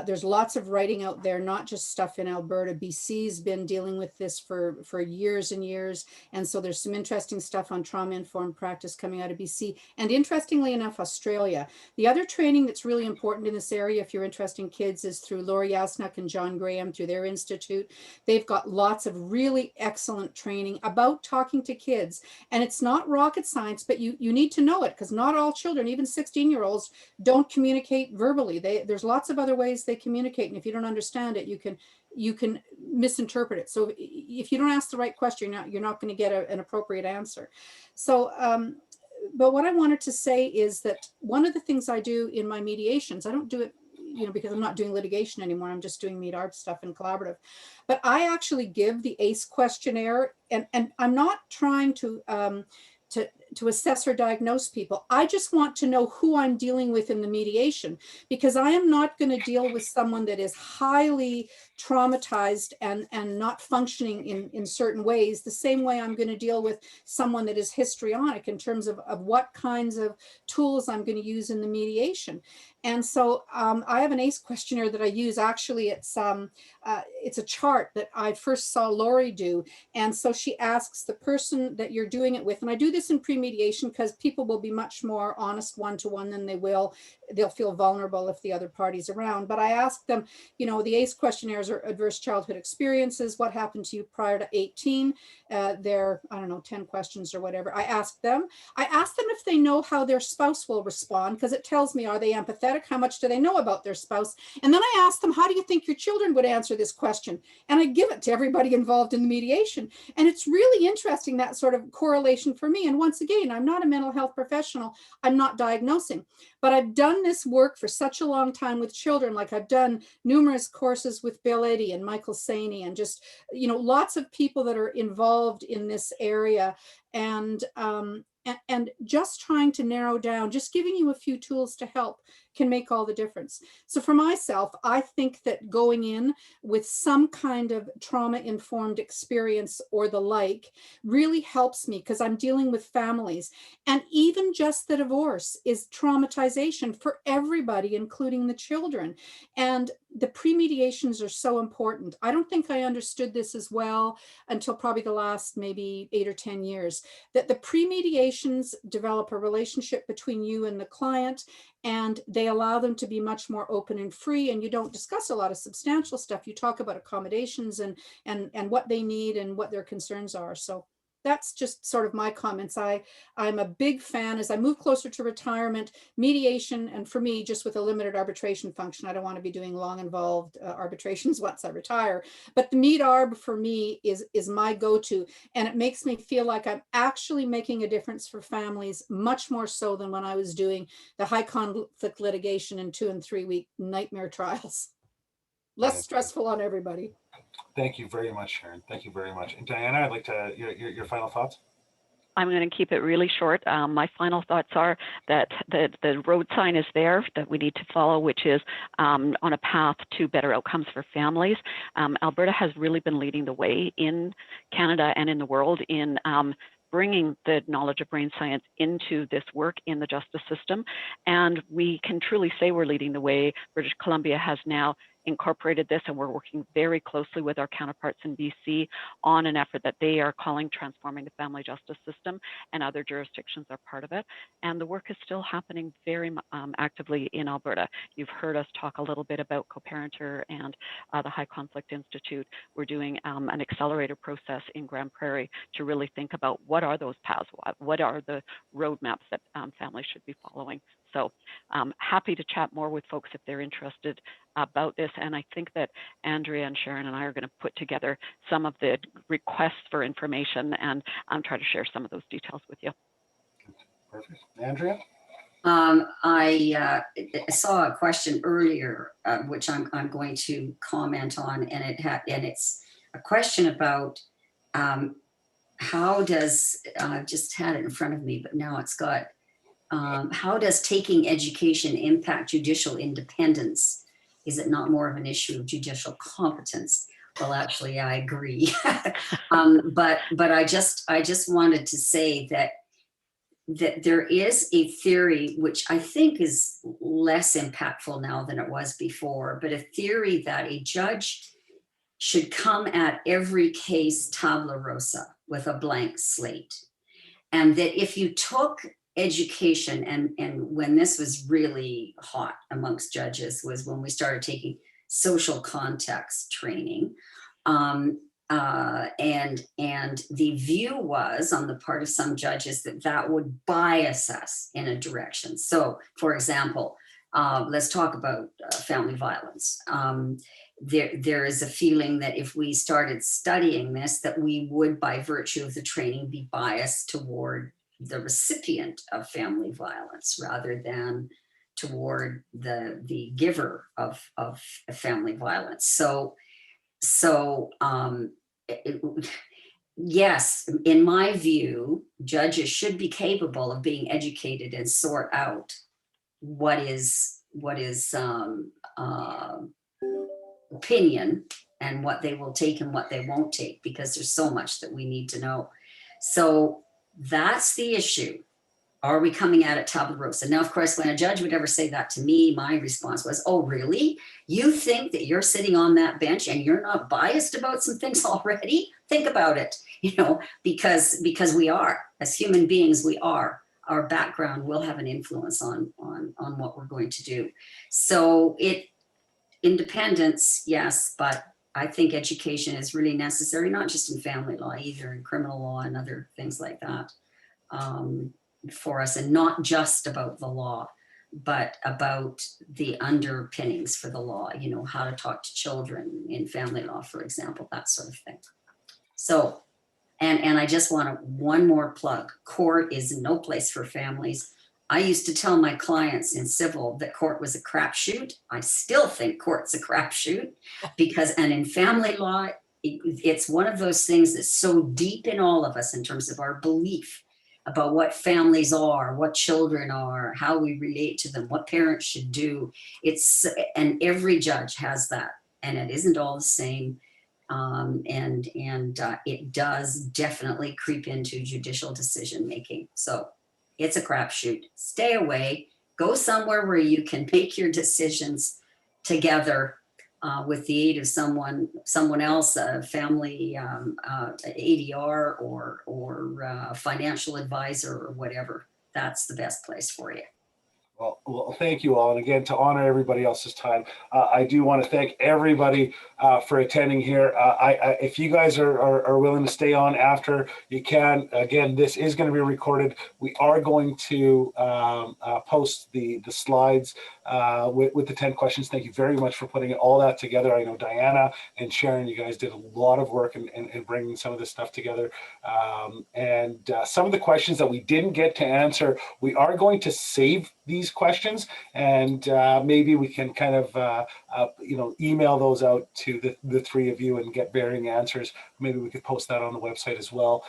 There's lots of writing out there, not just stuff in Alberta. BC's been dealing with this for years and years. And so there's some interesting stuff on trauma-informed practice coming out of BC. And interestingly enough, Australia. The other training that's really important in this area, if you're interested in kids, is through Laurie Yasnuk and John Graham through their institute. They've got lots of really excellent training about talking to kids. And it's not rocket science, but you need to know it, because not all children, even 16-year-olds, don't communicate verbally. There's lots of other ways they communicate, and if you don't understand it, you can misinterpret it. So if you don't ask the right question, you're not going to get an appropriate answer. So but what I wanted to say is that one of the things I do in my mediations, I don't do it, you know, because I'm not doing litigation anymore. I'm just doing meet art stuff and collaborative. But I actually give the ACE questionnaire, and I'm not trying to assess or diagnose people. I just want to know who I'm dealing with in the mediation, because I am not going to deal with someone that is highly traumatized and not functioning in certain ways, the same way I'm going to deal with someone that is histrionic in terms of what kinds of tools I'm going to use in the mediation. And so I have an ACE questionnaire that I use. Actually, it's a chart that I first saw Laurie do. And so she asks the person that you're doing it with, and I do this in pre-mediation because people will be much more honest one-to-one than they'll feel vulnerable if the other party's around. But I ask them, you know, the ACE questionnaires are adverse childhood experiences. What happened to you prior to 18? They're, I don't know, 10 questions or whatever. I ask them if they know how their spouse will respond, because it tells me, are they empathetic? How much do they know about their spouse? And then I ask them, how do you think your children would answer this question? And I give it to everybody involved in the mediation. And it's really interesting, that sort of correlation for me. And once again, I'm not a mental health professional. I'm not diagnosing, but I've done this work for such a long time with children. Like I've done numerous courses with Bill Eddy and Michael Saney, and just, you know, lots of people that are involved in this area. And just trying to narrow down, just giving you a few tools to help can make all the difference. So for myself, I think that going in with some kind of trauma-informed experience or the like really helps me, because I'm dealing with families. And even just the divorce is traumatization for everybody, including the children. And the pre-mediations are so important. I don't think I understood this as well until probably the last maybe 8 or 10 years, that the pre-mediations develop a relationship between you and the client, and they allow them to be much more open and free. And you don't discuss a lot of substantial stuff. You talk about accommodations and what they need and what their concerns are. So that's just sort of my comments. I'm a big fan, as I move closer to retirement, mediation, and for me, just with a limited arbitration function. I don't want to be doing long involved arbitrations once I retire, but the meet arb for me is my go-to, and it makes me feel like I'm actually making a difference for families, much more so than when I was doing the high conflict litigation in 2 and 3 week nightmare trials. Less stressful on everybody. Thank you very much, Sharon. Thank you very much. And Diana, I'd like to your final thoughts. I'm going to keep it really short. My final thoughts are that the road sign is there that we need to follow, which is on a path to better outcomes for families. Alberta has really been leading the way in Canada and in the world in bringing the knowledge of brain science into this work in the justice system. And we can truly say we're leading the way. British Columbia has now incorporated this, and we're working very closely with our counterparts in BC on an effort that they are calling Transforming the Family Justice System, and other jurisdictions are part of it. And the work is still happening very actively in Alberta. You've heard us talk a little bit about Co-Parenter and the High Conflict Institute. We're doing an accelerator process in Grand Prairie to really think about what are those paths, what are the roadmaps that families should be following. So happy to chat more with folks if they're interested about this. And I think that Andrea and Sharon and I are going to put together some of the requests for information and try to share some of those details with you. Perfect. Andrea? I saw a question earlier, which I'm going to comment on, and it's a question about how does, I've just had it in front of me, but now it's got, how does taking education impact judicial independence? Is it not more of an issue of judicial competence? Well, actually, I agree. But I just wanted to say that there is a theory, which I think is less impactful now than it was before, but a theory that a judge should come at every case tabula rasa with a blank slate. And that if you took education, and when this was really hot amongst judges was when we started taking social context training, and the view was on the part of some judges that would bias us in a direction. So, for example, let's talk about family violence. There is a feeling that if we started studying this, that we would, by virtue of the training, be biased toward the recipient of family violence rather than toward the giver of family violence. Yes, in my view, judges should be capable of being educated and sort out what is opinion and what they will take and what they won't take, because there's so much that we need to know. So that's the issue. Are we coming at it tabula rasa? Now, of course, when a judge would ever say that to me, my response was, oh, really? You think that you're sitting on that bench and you're not biased about some things already? Think about it, because we are, as human beings, we are. Our background will have an influence on what we're going to do. So independence, yes, but I think education is really necessary, not just in family law, either in criminal law and other things like that, for us, and not just about the law, but about the underpinnings for the law, how to talk to children in family law, for example, that sort of thing. So, and I just want one more plug. Court is no place for families. I used to tell my clients in civil that court was a crapshoot. I still think court's a crapshoot, and in family law, it's one of those things that's so deep in all of us in terms of our belief about what families are, what children are, how we relate to them, what parents should do. And every judge has that, and it isn't all the same. It does definitely creep into judicial decision making. So it's a crapshoot. Stay away. Go somewhere where you can make your decisions together with the aid of someone else, a family ADR or financial advisor or whatever. That's the best place for you. Well, thank you all. And again, to honor everybody else's time, I do want to thank everybody for attending here. If you guys are willing to stay on after, you can. Again, this is going to be recorded. We are going to post the slides with the 10 questions. Thank you very much for putting all that together. I know Diana and Sharon, you guys did a lot of work in bringing some of this stuff together. Some of the questions that we didn't get to answer, we are going to save these questions, and maybe we can kind of email those out to the three of you and get varying answers. Maybe we could post that on the website as well.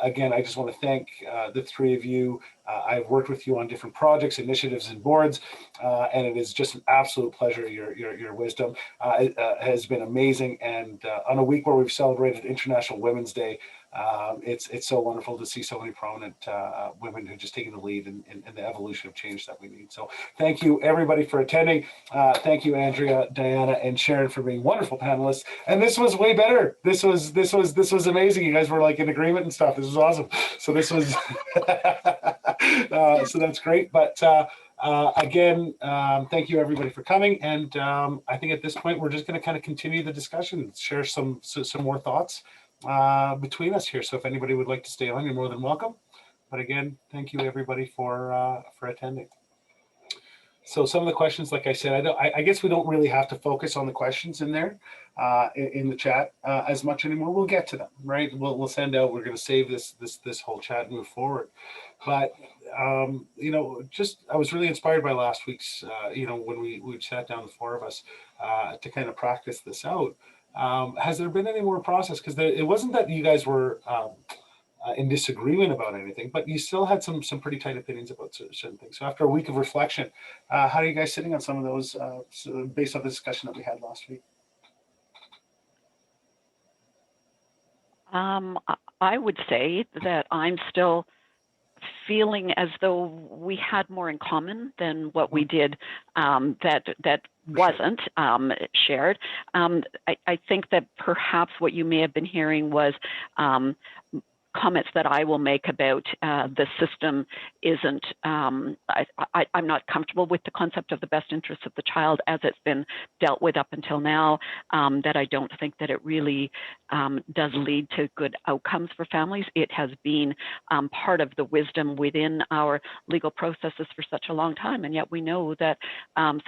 Again, I just want to thank the three of you. I've worked with you on different projects, initiatives, and boards, and it is just an absolute pleasure. Your wisdom has been amazing, and on a week where we've celebrated International Women's Day, it's so wonderful to see so many prominent women who just taking the lead in the evolution of change that we need. So thank you everybody for attending. Thank you Andrea, Diana, and Sharon for being wonderful panelists. And this was way better. This was amazing. You guys were like in agreement and stuff. This was awesome. So this was so that's great. But again, thank you everybody for coming. And I think at this point we're just going to kind of continue the discussion, share some more thoughts between us here. So if anybody would like to stay on, you're more than welcome. But again, thank you everybody for attending. So some of the questions, like I said, I guess we don't really have to focus on the questions in there in the chat as much anymore. We'll get to them, right? We'll send out. We're going to save this whole chat and move forward. But just I was really inspired by last week's when we sat down, the four of us, to kind of practice this out. Has there been any more process? Because it wasn't that you guys were in disagreement about anything, but you still had some pretty tight opinions about certain things. So after a week of reflection, how are you guys sitting on some of those based on the discussion that we had last week? I would say that I'm still feeling as though we had more in common than what we did that wasn't shared. I think that perhaps what you may have been hearing was comments that I will make about the system isn't, I'm not comfortable with the concept of the best interests of the child as it's been dealt with up until now, that I don't think that it really does lead to good outcomes for families. It has been part of the wisdom within our legal processes for such a long time, and yet we know that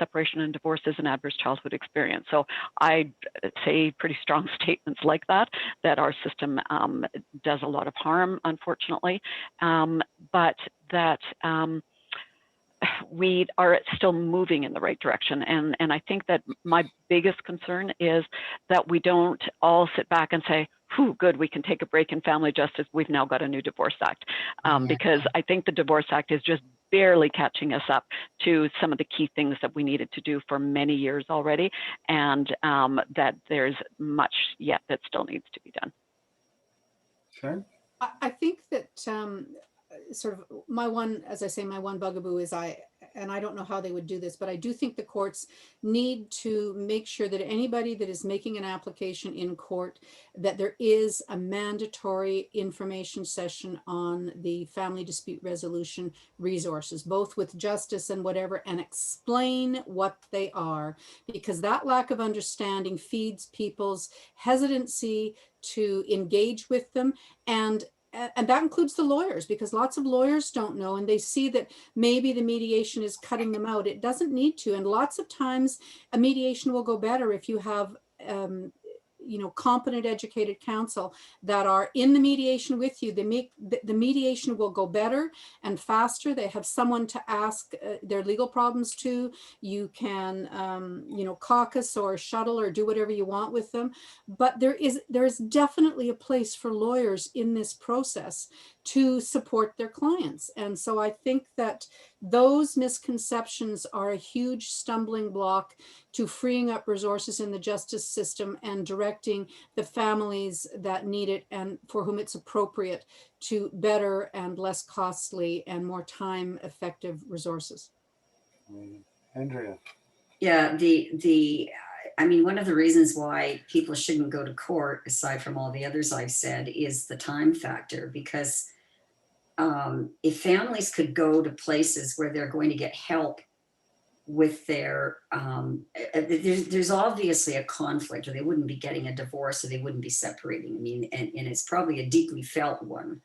separation and divorce is an adverse childhood experience. So I say pretty strong statements like that our system does a lot of harm, unfortunately, but that we are still moving in the right direction. And I think that my biggest concern is that we don't all sit back and say, whew, good, we can take a break in family justice. We've now got a new Divorce Act. Because I think the Divorce Act is just barely catching us up to some of the key things that we needed to do for many years already, and that there's much yet that still needs to be done. Sure. I think that sort of my one bugaboo is and I don't know how they would do this, but I do think the courts need to make sure that anybody that is making an application in court, that there is a mandatory information session on the family dispute resolution resources, both with justice and whatever, and explain what they are, because that lack of understanding feeds people's hesitancy to engage with them. And that includes the lawyers, because lots of lawyers don't know, and they see that maybe the mediation is cutting them out. It doesn't need to. And lots of times a mediation will go better if you have competent, educated counsel that are in the mediation with you. They make the mediation will go better and faster. They have someone to ask their legal problems to. You can, caucus or shuttle or do whatever you want with them. But there is definitely a place for lawyers in this process to support their clients. And so I think that those misconceptions are a huge stumbling block to freeing up resources in the justice system and directing the families that need it and for whom it's appropriate to better and less costly and more time effective resources. Andrea. Yeah, I mean, one of the reasons why people shouldn't go to court, aside from all the others I've said, is the time factor. Because if families could go to places where they're going to get help with their, there's obviously a conflict, or they wouldn't be getting a divorce, or they wouldn't be separating. I mean, and it's probably a deeply felt one.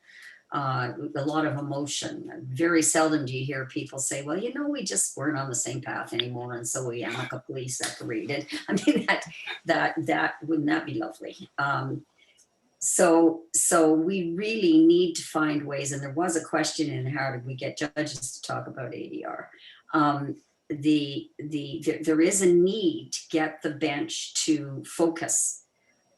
A lot of emotion. Very seldom do you hear people say, well, you know, we just weren't on the same path anymore, and so we amicably separated. I mean, that wouldn't that be lovely? So we really need to find ways, and there was a question in how did we get judges to talk about ADR? There is a need to get the bench to focus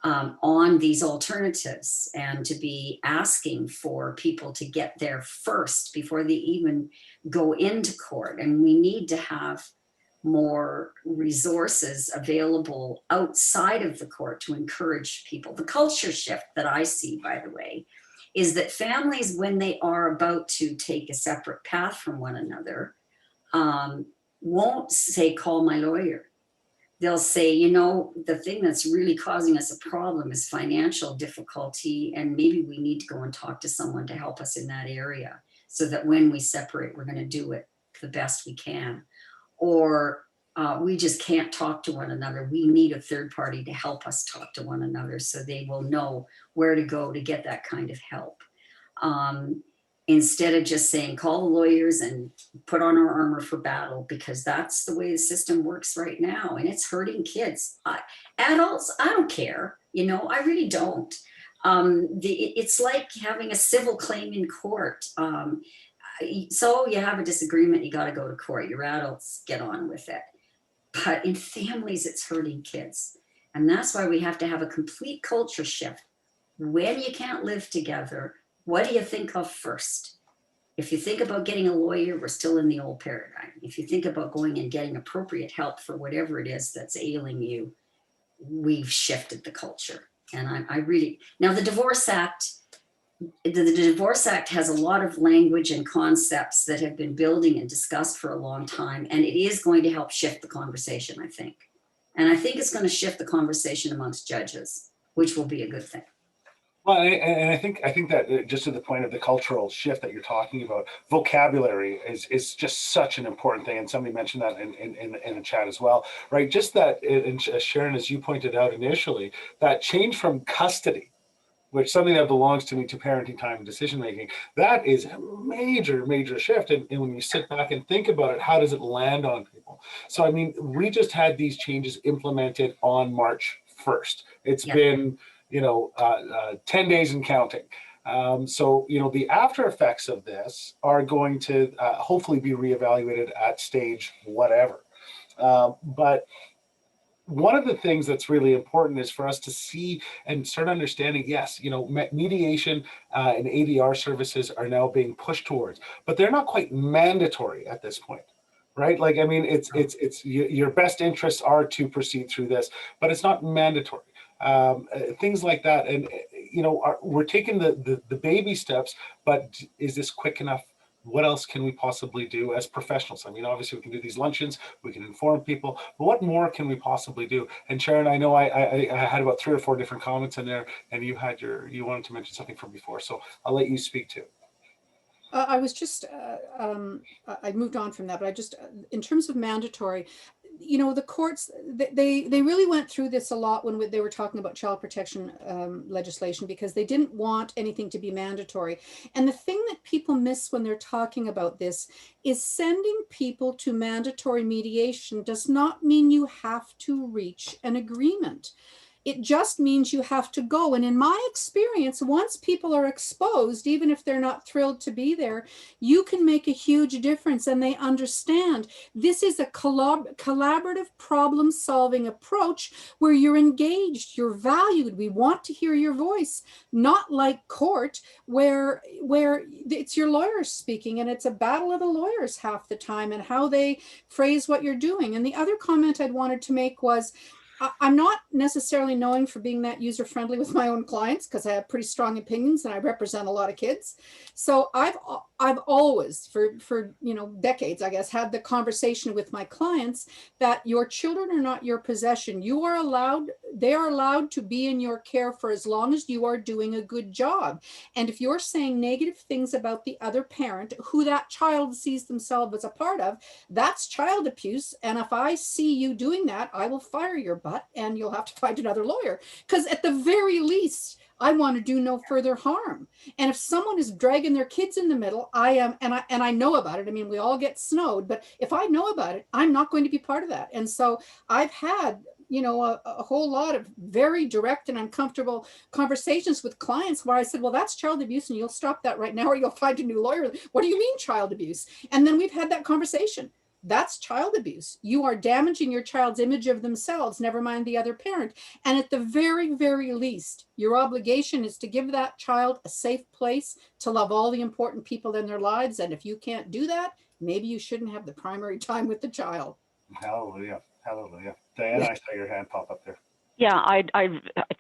on these alternatives and to be asking for people to get there first before they even go into court. And we need to have more resources available outside of the court to encourage people. The culture shift that I see, by the way, is that families, when they are about to take a separate path from one another, won't say, call my lawyer. They'll say, you know, the thing that's really causing us a problem is financial difficulty, and maybe we need to go and talk to someone to help us in that area so that when we separate, we're going to do it the best we can. Or we just can't talk to one another. We need a third party to help us talk to one another so they will know where to go to get that kind of help. Instead of just saying, call the lawyers and put on our armor for battle, because that's the way the system works right now. And it's hurting kids. Adults, I don't care. You know, I really don't. It's like having a civil claim in court. So you have a disagreement, you got to go to court. You're adults, get on with it. But in families, it's hurting kids. And that's why we have to have a complete culture shift. When you can't live together, what do you think of first? If you think about getting a lawyer, we're still in the old paradigm. If you think about going and getting appropriate help for whatever it is that's ailing you, we've shifted the culture. And I really, now the Divorce Act, the Divorce Act has a lot of language and concepts that have been building and discussed for a long time. And it is going to help shift the conversation, I think. And I think it's going to shift the conversation amongst judges, which will be a good thing. Well, and I think that just to the point of the cultural shift that you're talking about, vocabulary is just such an important thing. And somebody mentioned that in the chat as well, right? Just that, and Sharon, as you pointed out initially, that change from custody, which something that belongs to me, to parenting time and decision making, that is a major shift. And when you sit back and think about it, how does it land on people? So, I mean, we just had these changes implemented on March 1st. It's been 10 days and counting. So, the after effects of this are going to hopefully be reevaluated at stage whatever. But one of the things that's really important is for us to see and start understanding, yes, mediation and ADR services are now being pushed towards, but they're not quite mandatory at this point. Right? Like, I mean, it's your best interests are to proceed through this, but it's not mandatory. Things like that. And, we're taking the baby steps, but is this quick enough? What else can we possibly do as professionals? I mean, obviously we can do these luncheons, we can inform people, but what more can we possibly do? And Sharon, I know I had about 3 or 4 different comments in there, and you wanted to mention something from before, so I'll let you speak too. I was just, I moved on from that, but I just, in terms of mandatory, the courts, they really went through this a lot when they were talking about child protection legislation, because they didn't want anything to be mandatory. And the thing that people miss when they're talking about this is sending people to mandatory mediation does not mean you have to reach an agreement. It just means you have to go. And in my experience, once people are exposed, even if they're not thrilled to be there, you can make a huge difference, and they understand this is a collaborative problem-solving approach where you're engaged, you're valued, we want to hear your voice, not like court where it's your lawyers speaking and it's a battle of the lawyers half the time and how they phrase what you're doing. And the other comment I'd wanted to make was, I'm not necessarily known for being that user-friendly with my own clients, because I have pretty strong opinions and I represent a lot of kids. So I've always, for decades, I guess, had the conversation with my clients that your children are not your possession. They are allowed to be in your care for as long as you are doing a good job. And if you're saying negative things about the other parent, who that child sees themselves as a part of, that's child abuse. And if I see you doing that, I will fire your butt and you'll have to find another lawyer. Because at the very least, I want to do no further harm. And if someone is dragging their kids in the middle, I am, and I know about it. I mean, we all get snowed, but if I know about it, I'm not going to be part of that. And so I've had, a whole lot of very direct and uncomfortable conversations with clients where I said, well, that's child abuse and you'll stop that right now or you'll find a new lawyer. What do you mean child abuse? And then we've had that conversation. That's child abuse. You are damaging your child's image of themselves, never mind the other parent. And at the very, very least, your obligation is to give that child a safe place to love all the important people in their lives. And if you can't do that, maybe you shouldn't have the primary time with the child. Hallelujah. Hallelujah. Diana, I saw your hand pop up there. Yeah, I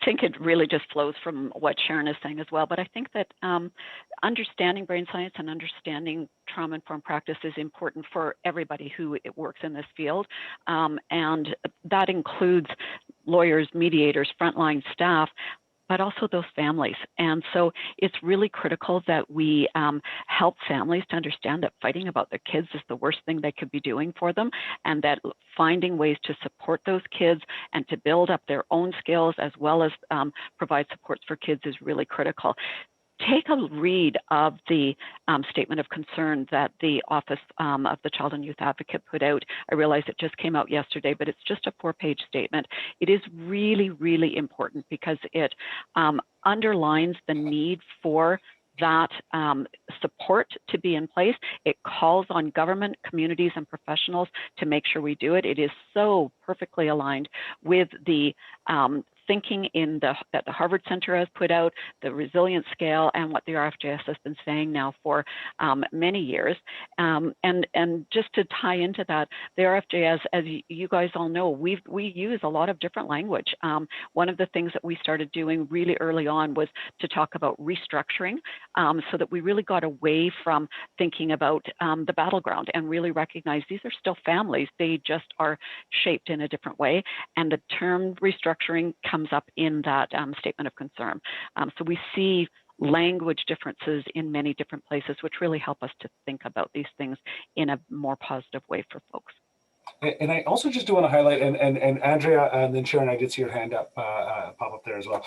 think it really just flows from what Sharon is saying as well. But I think that understanding brain science and understanding trauma-informed practice is important for everybody who works in this field. And that includes lawyers, mediators, frontline staff, but also those families. And so it's really critical that we help families to understand that fighting about their kids is the worst thing they could be doing for them, and that finding ways to support those kids and to build up their own skills as well as provide supports for kids is really critical. Take a read of the statement of concern that the Office of the Child and Youth Advocate put out. I realize it just came out yesterday, but it's just a 4-page statement. It is really, really important because it underlines the need for that support to be in place. It calls on government, communities, and professionals to make sure we do it. It is so perfectly aligned with the thinking that the Harvard Center has put out, the resilience scale, and what the RFJS has been saying now for many years. And just to tie into that, the RFJS, as you guys all know, we use a lot of different language. One of the things that we started doing really early on was to talk about restructuring, so that we really got away from thinking about the battleground and really recognize these are still families. They just are shaped in a different way. And the term restructuring comes up in that statement of concern. So we see language differences in many different places, which really help us to think about these things in a more positive way for folks. And I also just do want to highlight, and Andrea and then Sharon, I did see your hand up pop up there as well.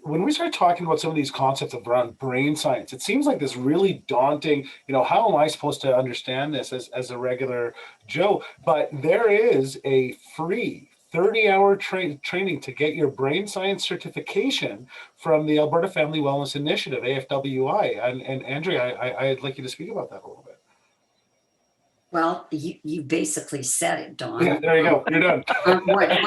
When we start talking about some of these concepts around brain science, it seems like this really daunting, how am I supposed to understand this as a regular Joe? But there is a free 30-hour training to get your brain science certification from the Alberta Family Wellness Initiative, AFWI. And Andrea, I'd like you to speak about that a little bit. Well, you basically said it, Don. Yeah, there you go. You're done. One of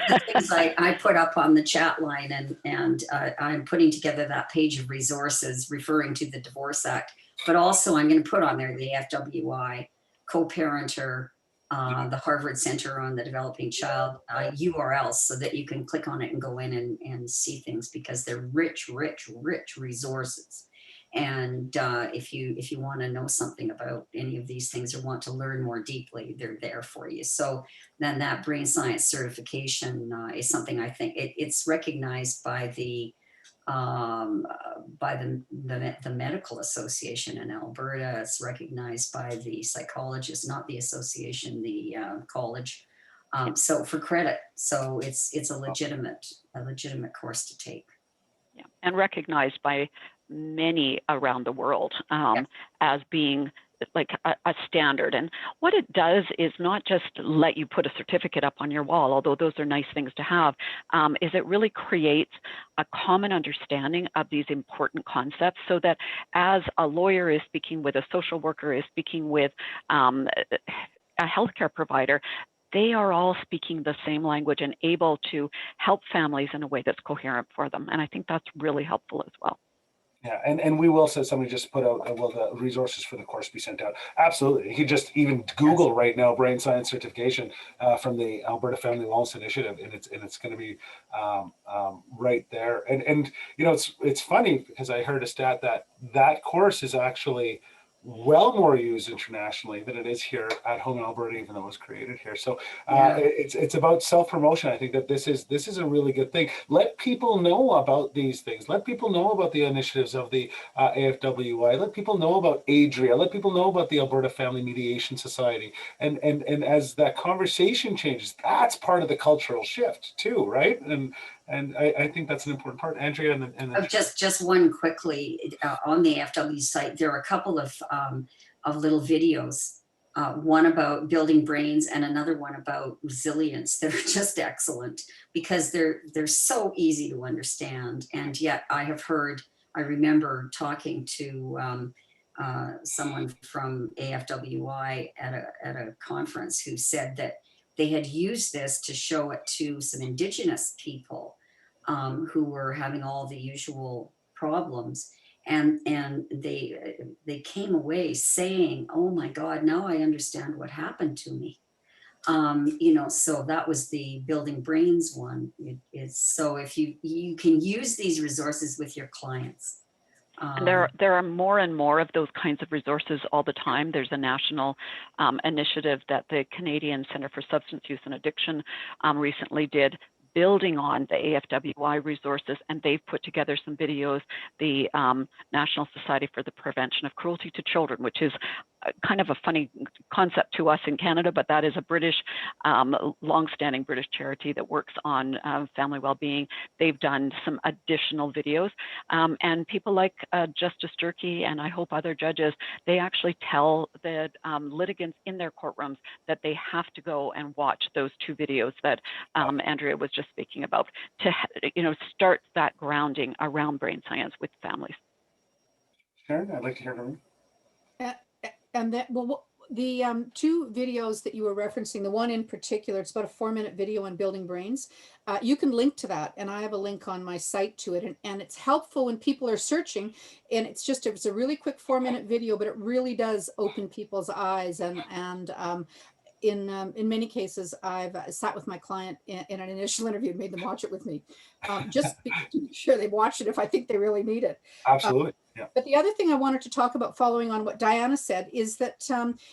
the things I put up on the chat line, and I'm putting together that page of resources referring to the Divorce Act, but also I'm going to put on there the FWI, co-parenter, the Harvard Center on the Developing Child URLs, so that you can click on it and go in and see things, because they're rich, rich, rich resources. And if you want to know something about any of these things or want to learn more deeply, they're there for you. So then that brain science certification is something I think it's recognized by the Medical Association in Alberta. It's recognized by the psychologists, not the association, the college. So for credit, so it's a legitimate course to take. Yeah, and recognized by many around the world as being like a standard. And what it does is not just let you put a certificate up on your wall, although those are nice things to have, is it really creates a common understanding of these important concepts, so that as a lawyer is speaking with a social worker, is speaking with a healthcare provider, they are all speaking the same language and able to help families in a way that's coherent for them. And I think that's really helpful as well. Yeah, and we will say, somebody just put out, will the resources for the course be sent out? Absolutely. You could just even Google right now brain science certification from the Alberta Family Wellness Initiative, and it's going to be right there. And you know, it's funny because I heard a stat that course is actually well more used internationally than it is here at home in Alberta, even though it was created here. So it's about self-promotion. I think that this is a really good thing. Let people know about these things. Let people know about the initiatives of the AFWI. Let people know about ADR. Let people know about the Alberta Family Mediation Society. And as that conversation changes, that's part of the cultural shift too, right? And I think that's an important part. Andrea, and just one quickly, on the AFW site, there are a couple of little videos, one about building brains and another one about resilience, that are just excellent because they're so easy to understand. And yet I remember talking to someone from AFWI at a conference who said that they had used this to show it to some Indigenous people who were having all the usual problems, and they came away saying, "Oh my God, now I understand what happened to me." You know, so that was the Building Brains one. It's so if you can use these resources with your clients. And there are more and more of those kinds of resources all the time. There's a national initiative that the Canadian Centre for Substance Use and Addiction recently did, building on the AFWI resources, and they've put together some videos. The National Society for the Prevention of Cruelty to Children, which is kind of a funny concept to us in Canada, but that is a British, long-standing British charity that works on family well-being. They've done some additional videos, and people like Justice Durkee, and I hope other judges, they actually tell the litigants in their courtrooms that they have to go and watch those two videos that Andrea was just speaking about, to start that grounding around brain science with families. Sharon, I'd like to hear from you. And that, well, the two videos that you were referencing, the one in particular, it's about a 4-minute video on building brains. You can link to that, and I have a link on my site to it, and it's helpful when people are searching. And it's a really quick 4-minute video, but it really does open people's eyes. And in many cases, I've sat with my client in an initial interview and made them watch it with me, just to make sure they watch it if I think they really need it. Absolutely. Yeah. But the other thing I wanted to talk about, following on what Diana said, is that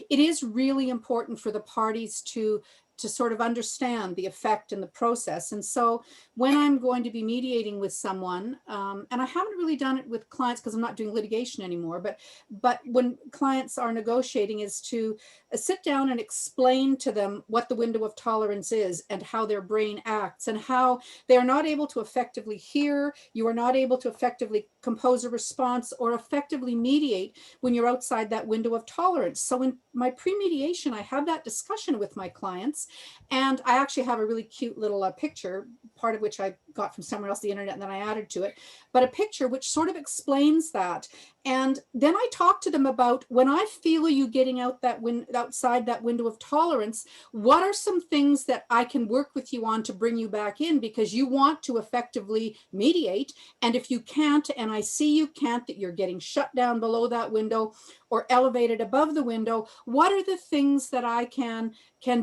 it is really important for the parties to sort of understand the effect and the process. And so when I'm going to be mediating with someone, and I haven't really done it with clients because I'm not doing litigation anymore, but when clients are negotiating, is to sit down and explain to them what the window of tolerance is and how their brain acts and how they are not able to effectively hear, you are not able to effectively compose a response or effectively mediate when you're outside that window of tolerance. So in my pre-mediation, I have that discussion with my clients. And I actually have a really cute little picture, part of which I got from somewhere else, the internet, and then I added to it, but a picture which sort of explains that. And then I talk to them about, when I feel you getting outside that window of tolerance, what are some things that I can work with you on to bring you back in, because you want to effectively mediate. And if you can't, and I see you can't, that you're getting shut down below that window or elevated above the window, what are the things that I can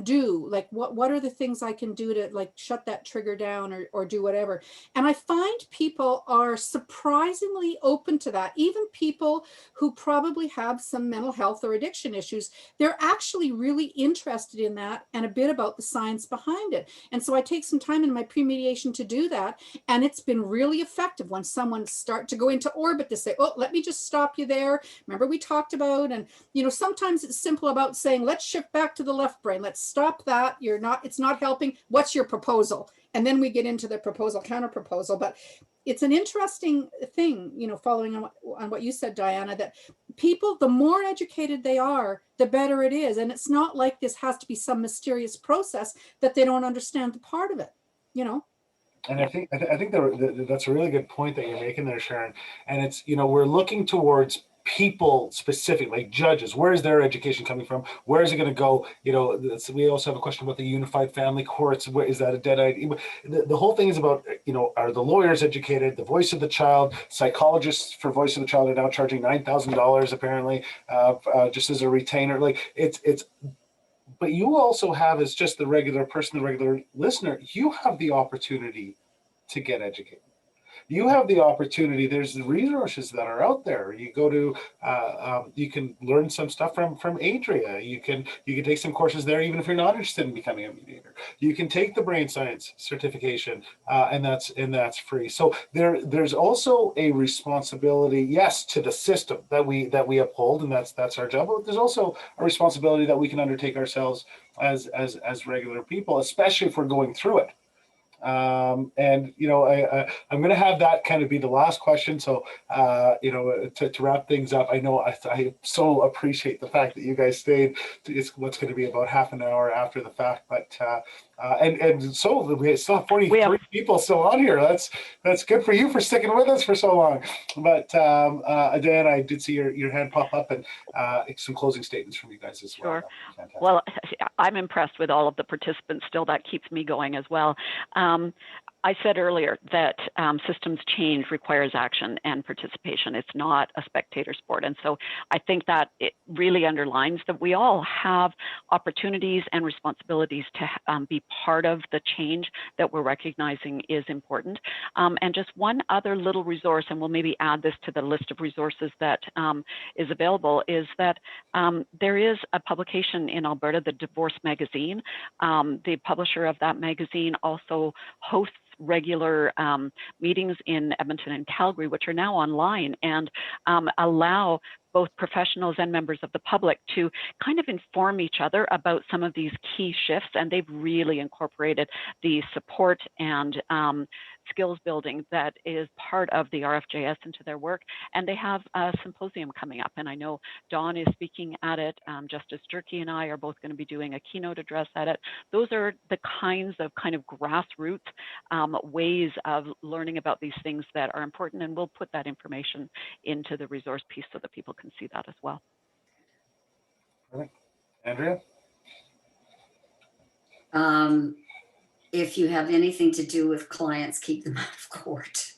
do? Like what are the things I can do to like shut that trigger down or do whatever? And I find people are surprisingly open to that. Even people who probably have some mental health or addiction issues, they're actually really interested in that and a bit about the science behind it. And so I take some time in my pre-mediation to do that. And it's been really effective when someone start to go into orbit to say, oh, let me just stop you there. Remember we talked about, and sometimes it's simple about saying, let's shift back to the left brain. Let's stop that. It's not helping. What's your proposal? And then we get into the proposal, counter proposal. But it's an interesting thing, following on what you said, Diana, that people, the more educated they are, the better it is. And it's not like this has to be some mysterious process that they don't understand the part of it, you know? And I think that's a really good point that you're making there, Sharon. And it's, we're looking towards people specific, like judges. Where is their education coming from? Where is it going to go? We also have a question about the unified family courts. Where is that a dead idea? The whole thing is about, are the lawyers educated? The voice of the child, psychologists for voice of the child are now charging $9,000 apparently, just as a retainer. Like it's. But you also have, as just the regular person, the regular listener, you have the opportunity to get educated. You have the opportunity. There's the resources that are out there. You go to, you can learn some stuff from Adria. You can take some courses there, even if you're not interested in becoming a mediator. You can take the brain science certification, and that's free. So there's also a responsibility, yes, to the system that we uphold, and that's our job. But there's also a responsibility that we can undertake ourselves as regular people, especially if we're going through it. I'm going to have that kind of be the last question. So, to wrap things up, I know I so appreciate the fact that you guys stayed. It's what's going to be about half an hour after the fact, but so we still have 43 people still on here. That's good for you for sticking with us for so long. But Dan, I did see your hand pop up, and some closing statements from you guys as well. Sure. Well, I'm impressed with all of the participants still. That keeps me going as well. I said earlier that systems change requires action and participation. It's not a spectator sport. And so I think that it really underlines that we all have opportunities and responsibilities to be part of the change that we're recognizing is important. And just one other little resource, and we'll maybe add this to the list of resources that is available, is that there is a publication in Alberta, the Divorce Magazine. The publisher of that magazine also hosts regular meetings in Edmonton and Calgary, which are now online and allow both professionals and members of the public to kind of inform each other about some of these key shifts. And they've really incorporated the support and skills building that is part of the RFJS into their work. And they have a symposium coming up. And I know Dawn is speaking at it. Justice Jerky and I are both going to be doing a keynote address at it. Those are the kinds of kind of grassroots ways of learning about these things that are important. And we'll put that information into the resource piece so that people can see that as well. All right. Andrea? If you have anything to do with clients, keep them out of court.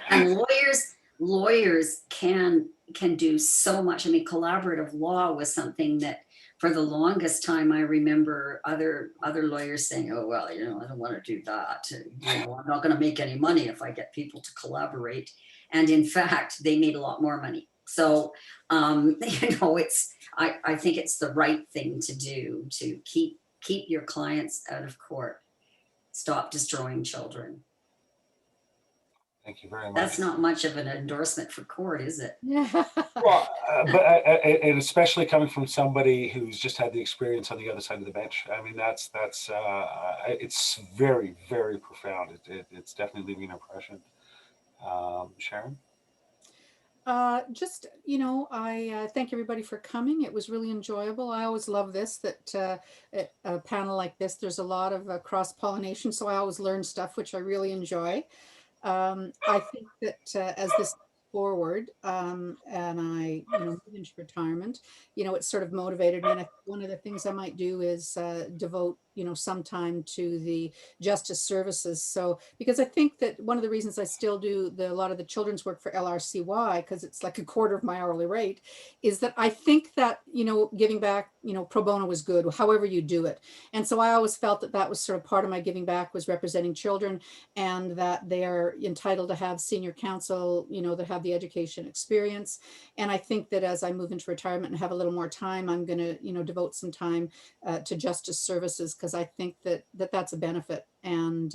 And lawyers can do so much. I mean, collaborative law was something that for the longest time, I remember other lawyers saying, oh, well, I don't want to do that. I'm not going to make any money if I get people to collaborate. And in fact, they made a lot more money. So, I think it's the right thing to do to keep your clients out of court. Stop destroying children. Thank you very much. That's not much of an endorsement for court, is it? Well, and especially coming from somebody who's just had the experience on the other side of the bench. I mean, that's it's very, very profound. It's definitely leaving an impression. Sharon? I thank everybody for coming. It was really enjoyable. I always love this, that at a panel like this, there's a lot of cross-pollination. So I always learn stuff, which I really enjoy. I think that as this forward and I move into retirement, it's sort of motivated me. And one of the things I might do is devote some time to the justice services. So because I think that one of the reasons I still do a lot of the children's work for LRCY, because it's like a quarter of my hourly rate, is that I think that giving back pro bono was good, however you do it. And so I always felt that was sort of part of my giving back, was representing children, and that they are entitled to have senior counsel that have the education experience. And I think that as I move into retirement and have a little more time, I'm going to devote some time to justice services, because I think that that's a benefit. And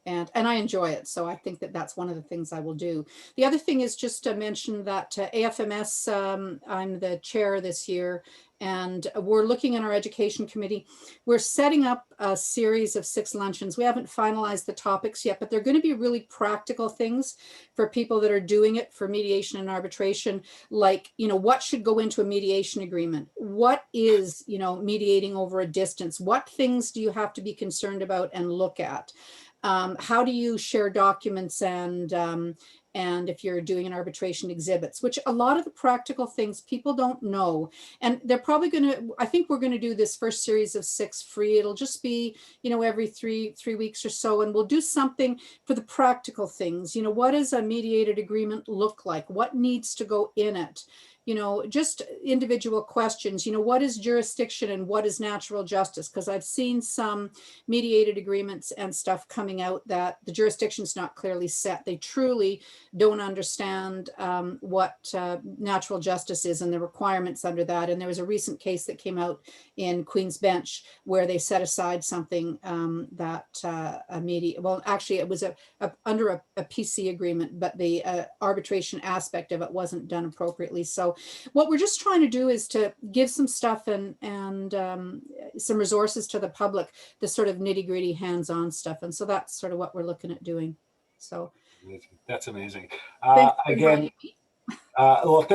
and I enjoy it. So I think that that's one of the things I will do. The other thing is just to mention that AFMS, I'm the chair this year, and we're looking in our education committee. We're setting up a series of 6 luncheons. We haven't finalized the topics yet, but they're going to be really practical things for people that are doing it for mediation and arbitration. Like, you know, what should go into a mediation agreement? What is, you know, mediating over a distance? What things do you have to be concerned about and look at? How do you share documents and if you're doing an arbitration exhibits, which a lot of the practical things people don't know. And they're probably going to, I think we're going to do this first series of 6 free. It'll just be, you know, every three weeks or so. And we'll do something for the practical things. You know, what does a mediated agreement look like? What needs to go in it? You know, just individual questions, you know, what is jurisdiction and what is natural justice? Because I've seen some mediated agreements and stuff coming out that the jurisdiction is not clearly set. They truly don't understand what natural justice is and the requirements under that. And there was a recent case that came out in Queen's Bench where they set aside something that well, actually it was under a PC agreement, but the arbitration aspect of it wasn't done appropriately. So what we're just trying to do is to give some stuff and some resources to the public, the sort of nitty gritty hands-on stuff. And so that's sort of what we're looking at doing. So that's amazing. Again, well,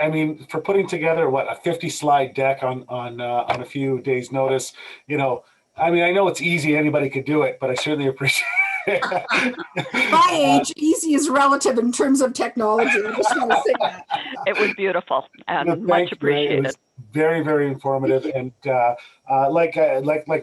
I mean, for putting together what a 50-slide deck on a few days' notice, you know, I mean, I know it's easy; anybody could do it, but I certainly appreciate. My age, easy is relative in terms of technology. I just want to say that. It was beautiful and No, much appreciated. It was very, very informative. And like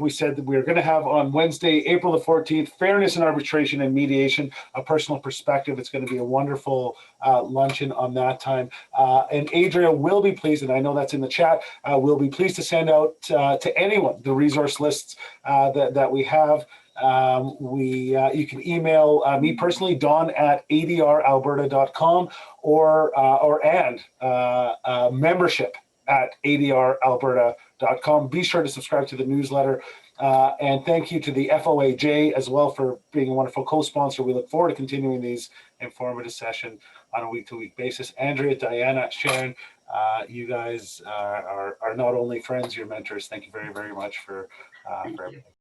we said, that we're going to have on Wednesday, April the 14th, Fairness in Arbitration and Mediation, a Personal Perspective. It's going to be a wonderful luncheon on that time. And Adria will be pleased, and I know that's in the chat, will be pleased to send out to anyone the resource lists that we have. You can email me personally, Don at ADRalberta.com, or membership at ADRalberta.com. Be sure to subscribe to the newsletter. And thank you to the FOAJ as well for being a wonderful co-sponsor. We look forward to continuing these informative sessions on a week-to-week basis. Andrea, Diana, Sharon, you guys are not only friends, you're mentors. Thank you very, very much for everything.